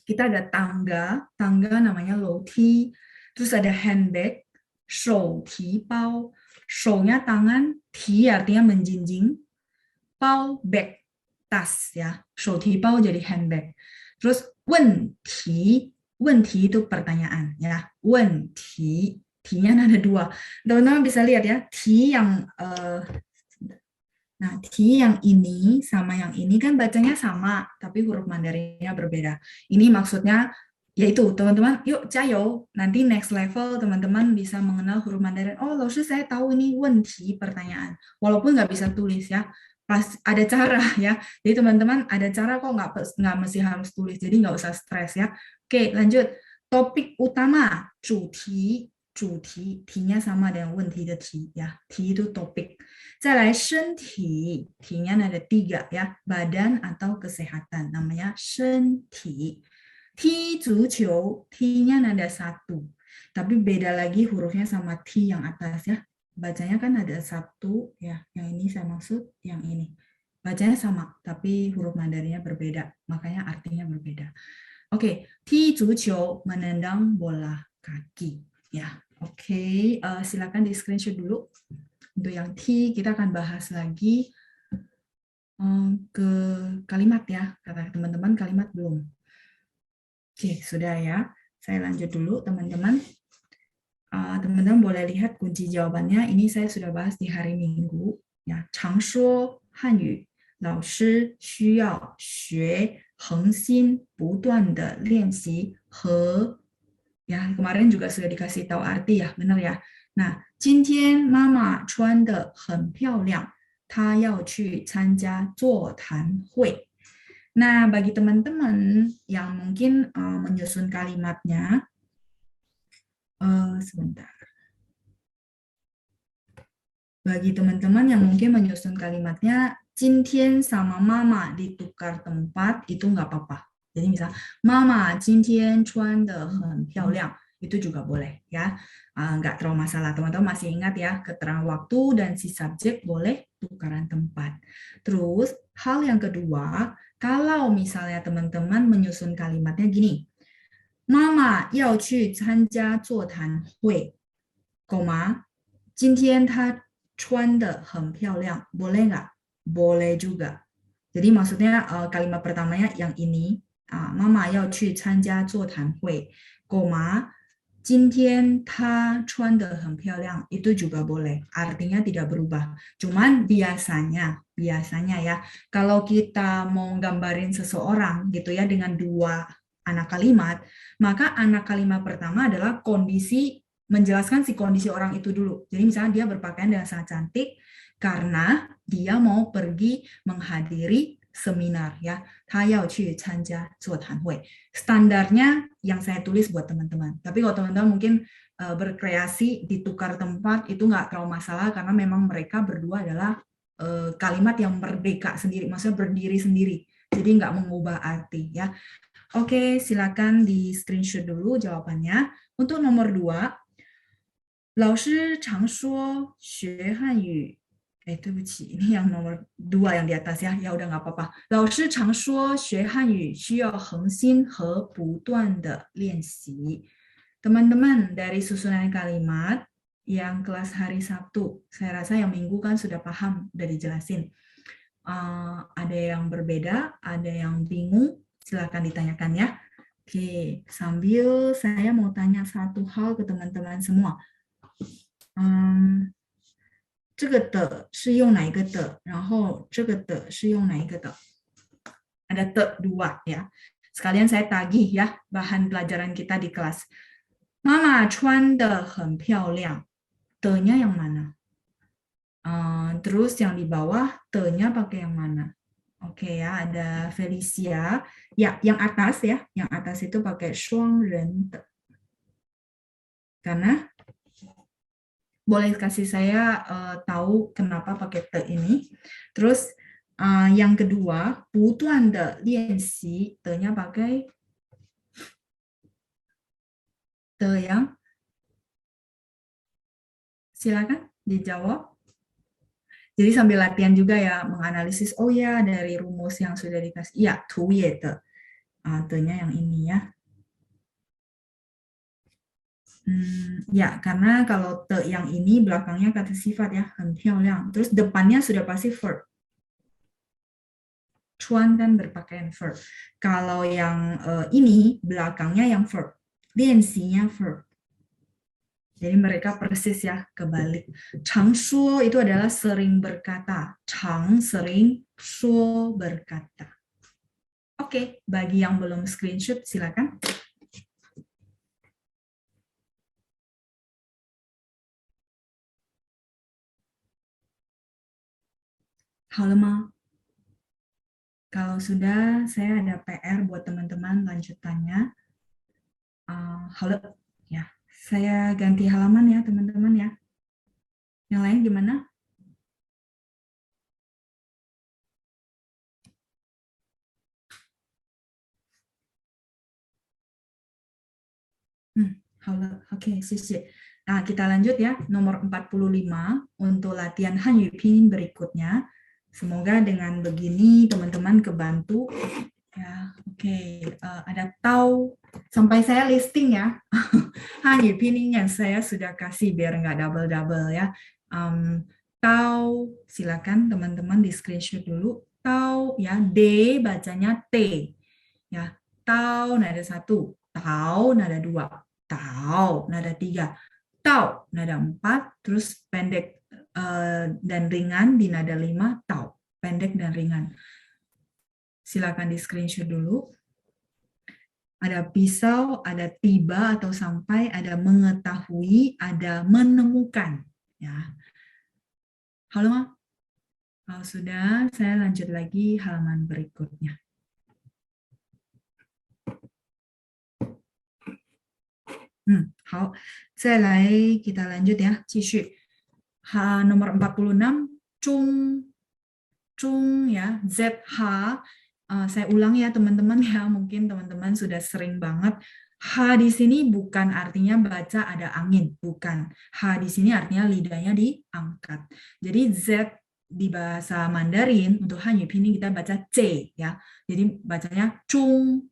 Kita ada tangga namanya lou-ti. Terus ada handbag, shou-ti bao. Shou-nya tangan, ti artinya menjinjing, bao bag, tas ya. Shou-ti bao jadi handbag. Terus wen-ti itu pertanyaan ya. Wen-ti, ti-nya ada 2. Teman-teman bisa lihat ya, ti yang Nah, T yang ini sama yang ini kan bacanya sama, tapi huruf Mandarinnya berbeda. Ini maksudnya, yaitu teman-teman, yuk jayo. Nanti next level teman-teman bisa mengenal huruf Mandarin. Oh, lalu saya tahu ini wenti pertanyaan. Walaupun nggak bisa tulis ya, pas ada cara ya. Jadi teman-teman ada cara kok nggak mesti harus tulis. Jadi nggak usah stres ya. Oke, lanjut. Topik utama, 主题 题nya sama dengan 问题的题 ya. 题 itu topik. 再来身体 题nya ada 3 ya. Badan atau kesehatan namanya 身体. 踢足球 T-nya ada 1. Tapi beda lagi hurufnya sama T yang atas ya. Bacanya kan ada 1 ya. Yang ini saya maksud yang ini. Bacanya sama tapi huruf Mandarinnya berbeda. Makanya artinya berbeda. Oke, 踢足球 menendang bola kaki ya. Oke, silakan di screenshot dulu. Untuk yang T, kita akan bahas lagi ke kalimat ya. Kata teman-teman kalimat belum. Oke, sudah ya. Saya lanjut dulu, teman-teman. Teman-teman boleh lihat kunci jawabannya. Ini saya sudah bahas di hari Minggu. Ya, 常说汉语，老师需要学恒心不断的练习和 ya kemarin juga sudah dikasih tahu arti ya, benar ya. Nah, 今天妈妈穿得很漂亮，她要去参加座谈会。Nah, bagi teman-teman yang mungkin menyusun kalimatnya, sebentar. Bagi teman-teman yang mungkin menyusun kalimatnya, 今天 sama mama ditukar tempat, itu nggak apa-apa. Jadi misal, mama 今天穿得很漂亮, itu juga boleh ya. Nggak terlalu masalah. Teman-teman masih ingat ya, keterangan waktu dan si subjek boleh tukaran tempat. Terus, hal yang kedua, kalau misalnya teman-teman menyusun kalimatnya gini, mama 要去参加座谈会, koma, 今天她穿得很漂亮, boleh nggak? Boleh juga. Jadi maksudnya kalimat pertamanya yang ini, 妈妈要去参加座谈会, koma, 今天她穿得很漂亮, itu juga boleh. Artinya tidak berubah. Cuman biasanya ya, kalau kita mau gambarin seseorang gitu ya dengan dua anak kalimat, maka anak kalimat pertama adalah kondisi, menjelaskan si kondisi orang itu dulu. Jadi misalnya dia berpakaian dengan sangat cantik karena dia mau pergi menghadiri seminar ya. 他要去参加座谈会. Standarnya yang saya tulis buat teman-teman. Tapi kalau teman-teman mungkin berkreasi, ditukar tempat, itu nggak terlalu masalah karena memang mereka berdua adalah kalimat yang merdeka sendiri, maksudnya berdiri sendiri. Jadi nggak mengubah arti ya. Oke, silakan di screenshot dulu jawabannya. Untuk nomor 2, 老师常说学汉语 对不起, ini yang nomor 2 yang di atas ya. Ya udah nggak apa-apa. 老师常说学汉语需要恒心和不断的练习. Teman-teman dari susunan kalimat yang kelas hari Sabtu, saya rasa yang Minggu kan sudah paham, udah dijelasin. Ada yang berbeda, ada yang bingung, silakan ditanyakan ya. Oke, sambil saya mau tanya satu hal ke teman-teman semua. 这个的是用哪一个的？然后这个的是用哪一个的？ Ada de 2 ya. Sekalian saya tagih ya bahan pelajaran kita di kelas. Mama 穿得很漂亮. De-nya yang mana? Terus yang di bawah de-nya pakai yang mana? Oke ya, ada Felicia. Ya, yang atas ya. Yang atas itu pakai 双人的. Karena boleh kasih saya tahu kenapa pakai te ini. Terus yang kedua, 不断的练习, te-nya pakai te yang, silakan dijawab. Jadi sambil latihan juga ya, menganalisis, oh ya dari rumus yang sudah dikasih, ya, 图也的, te-nya yang ini ya. Ya, karena kalau te yang ini belakangnya kata sifat ya, 很漂亮. Terus depannya sudah pasti verb. 穿 kan berpakaian verb. Kalau yang ini belakangnya yang verb. 练习nya verb. Jadi mereka persis ya, kebalik. 常说 itu adalah sering berkata. 常 sering, 说 berkata. Oke, bagi yang belum screenshot silakan. Halo, Ma. Kalau sudah, saya ada PR buat teman-teman lanjutannya. Halo, ya. Saya ganti halaman ya, teman-teman ya. Yang lain gimana? Halo, oke, sisi. Nah, kita lanjut ya, nomor 45 untuk latihan Hanyu Pinyin berikutnya. Semoga dengan begini teman-teman kebantu. Ya, oke. Ada tahu sampai saya listing ya. Hanyu Pinyin yang saya sudah kasih biar nggak double-double ya. Tahu, silakan teman-teman di screenshot dulu. Tahu ya, D bacanya T. Ya, tahu nada 1, tahu nada 2, tahu nada 3, tahu nada 4, terus pendek dan ringan di nada 5, tahu, pendek dan ringan. Silakan di screenshot dulu. Ada pisau, ada tiba atau sampai, ada mengetahui, ada menemukan. Ya. Halo, Ma. Kalau sudah, saya lanjut lagi halaman berikutnya. Kita lanjut ya. 继续. Nomor 46, cung ya, ZH. Saya ulang ya teman-teman ya, mungkin teman-teman sudah sering banget. H di sini bukan artinya baca ada angin, bukan. H di sini artinya lidahnya diangkat. Jadi Z di bahasa Mandarin untuk Hanyu Pinyin kita baca C ya. Jadi bacanya cung,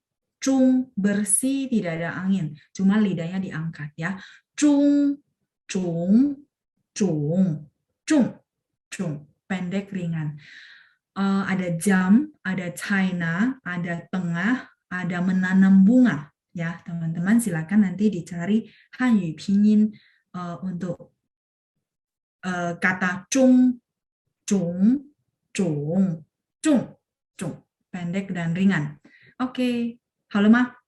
bersih tidak ada angin, cuma lidahnya diangkat ya. Cung, pendek ringan. Ada jam, ada China, ada tengah, ada menanam bunga. ya teman-teman silakan nanti dicari Hanyu pinyin untuk kata chung, chung, chung, chung, chung, pendek dan ringan. Oke, 好了吗？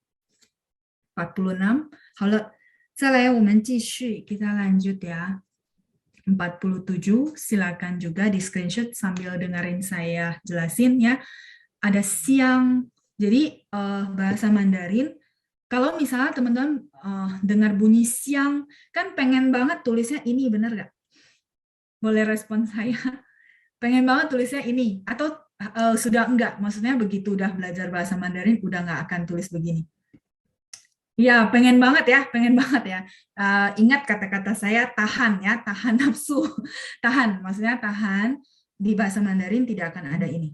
46. 好了，再来我们继续kita lanjut ya. 47, silakan juga di screenshot sambil dengerin saya jelasin ya. Ada siang. Jadi bahasa Mandarin, kalau misalnya teman-teman dengar bunyi siang, kan pengen banget tulisnya ini, bener nggak? Boleh respon saya? Pengen banget tulisnya ini, atau sudah enggak? Maksudnya begitu udah belajar bahasa Mandarin, udah nggak akan tulis begini. Ya, pengen banget ya. Ingat kata-kata saya, tahan ya, tahan nafsu. Tahan, maksudnya tahan, di bahasa Mandarin tidak akan ada ini.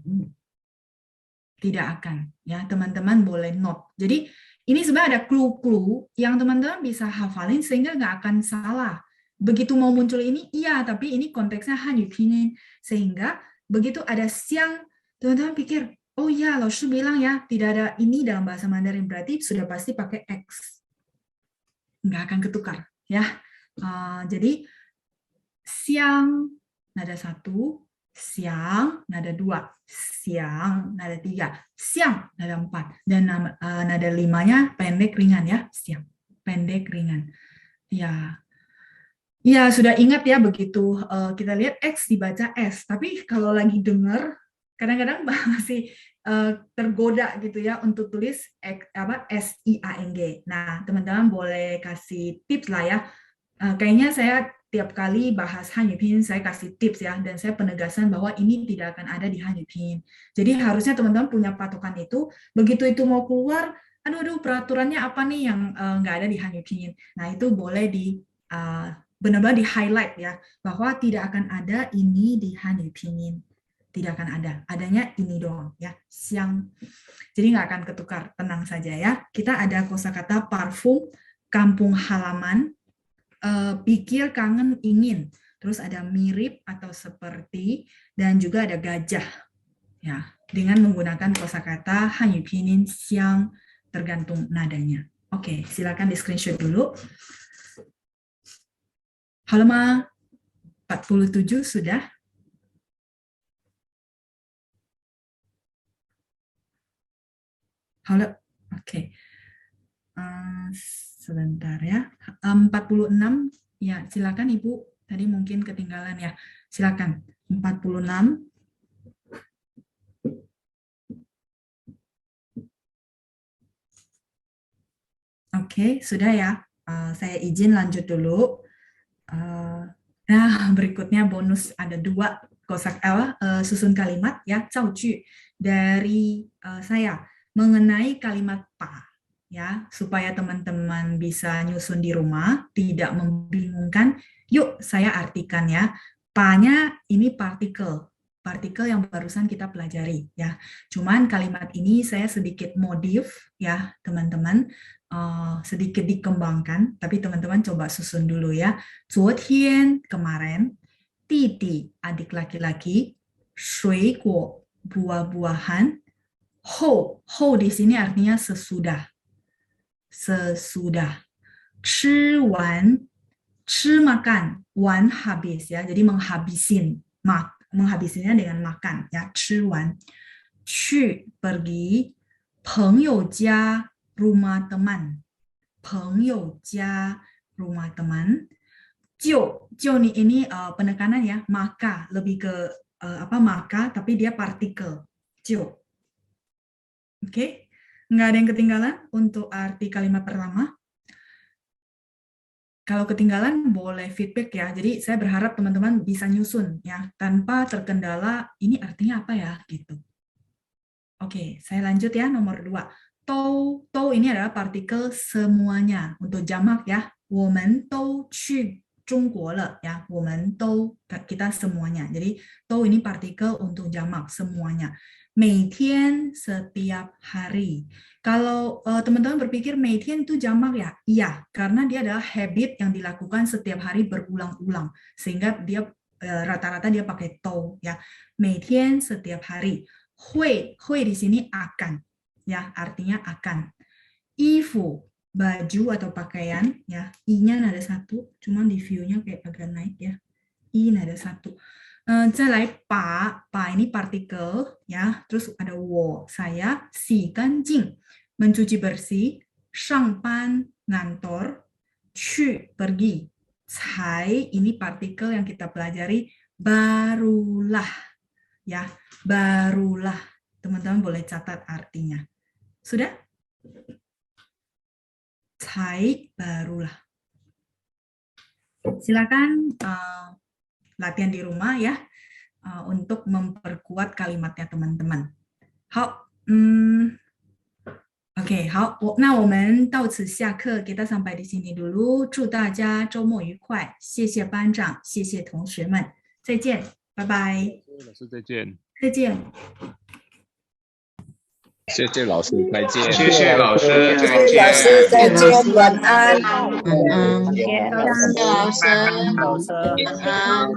Tidak akan, ya teman-teman boleh note. Jadi ini sebenarnya ada clue-clue yang teman-teman bisa hafalin sehingga nggak akan salah. Begitu mau muncul ini, iya, tapi ini konteksnya Hanyu pinyin. Sehingga begitu ada siang, teman-teman pikir, oh ya, Laoshi bilang ya, tidak ada ini dalam bahasa Mandarin, berarti sudah pasti pakai X. Nggak akan ketukar, ya. Jadi siang, nada 1, siang, nada 2, siang, nada 3, siang, nada 4, dan nada 5-nya pendek ringan ya, siang, pendek ringan. Ya, sudah ingat ya begitu kita lihat X dibaca S, tapi kalau lagi dengar, kadang-kadang masih tergoda gitu ya untuk tulis S-I-A-N-G. Nah, teman-teman boleh kasih tips lah ya. Kayaknya saya tiap kali bahas Hanyu pinyin saya kasih tips ya, dan saya penegasan bahwa ini tidak akan ada di Hanyu pinyin. Jadi harusnya teman-teman punya patokan itu, begitu itu mau keluar, aduh peraturannya apa nih yang nggak ada di Hanyu pinyin. Nah itu boleh di benar-benar di highlight ya, bahwa tidak akan ada ini di Hanyu pinyin. Tidak akan ada, adanya ini doang ya, siang. Jadi nggak akan ketukar, tenang saja ya. Kita ada kosakata parfum, kampung halaman, pikir, kangen, ingin. Terus ada mirip atau seperti, dan juga ada gajah. Ya, dengan menggunakan kosakata Hanyu pinyin siang, tergantung nadanya. Oke, silakan di screenshot dulu. Halaman 47 sudah. Halo, oke. Sebentar ya. 46, ya silakan Ibu. Tadi mungkin ketinggalan ya. Silakan. 46. Oke, sudah ya. Saya izin lanjut dulu. Nah, berikutnya bonus ada 2 susun kalimat ya, 造句 dari saya mengenai kalimat pa. Ya, supaya teman-teman bisa nyusun di rumah, tidak membingungkan. Yuk, saya artikan ya. Pa-nya ini partikel yang barusan kita pelajari ya. Cuman kalimat ini saya sedikit modif ya, teman-teman. Sedikit dikembangkan, tapi teman-teman coba susun dulu ya. 昨天 kemarin, 弟弟 adik laki-laki, 水果 buah-buahan, 后 di sini artinya sesudah. 吃完 makan, 完 habis ya, jadi menghabisin, menghabisinnya dengan makan ya, 吃完 去 pergi, 朋友家 rumah teman, 朋友家 rumah teman, 就 ini penekanan ya, maka lebih ke maka, tapi dia partikel, 就. Oke, nggak ada yang ketinggalan untuk arti kalimat pertama. Kalau ketinggalan boleh feedback ya. Jadi saya berharap teman-teman bisa nyusun ya, tanpa terkendala ini artinya apa ya gitu. Oke, saya lanjut ya, nomor 2. Tou ini adalah partikel semuanya untuk jamak ya. 我们都去中国了 ya. 我们都 kita semuanya. Jadi tou ini partikel untuk jamak semuanya. 每天 setiap hari. Kalau teman-teman berpikir 每天 itu jamak ya? Iya, karena dia adalah habit yang dilakukan setiap hari berulang-ulang. Sehingga dia rata-rata dia pakai tou ya. 每天 setiap hari. 会 di sini akan. Ya, artinya akan. 衣服 baju atau pakaian ya, i-nya nada satu, cuman di view-nya kayak agak naik ya. I nada satu. 再来把 ini partikel ya, terus ada 我 saya 洗干净 mencuci bersih, 上班 ngantor, 去 pergi, 才 ini partikel yang kita pelajari barulah ya, barulah. Teman-teman boleh catat artinya. Sudah? 才 barulah. Silakan latihan di rumah ya, untuk memperkuat kalimatnya teman-teman. 好，OK， 好，那我们到此下课，kita sampai di sini dulu，祝大家周末愉快，谢谢班长，谢谢同学们，再见，拜拜。老师再见。再见。谢谢老师，再见。谢谢老师，再老见。师再见，晚安。晚安。谢谢老师，晚安。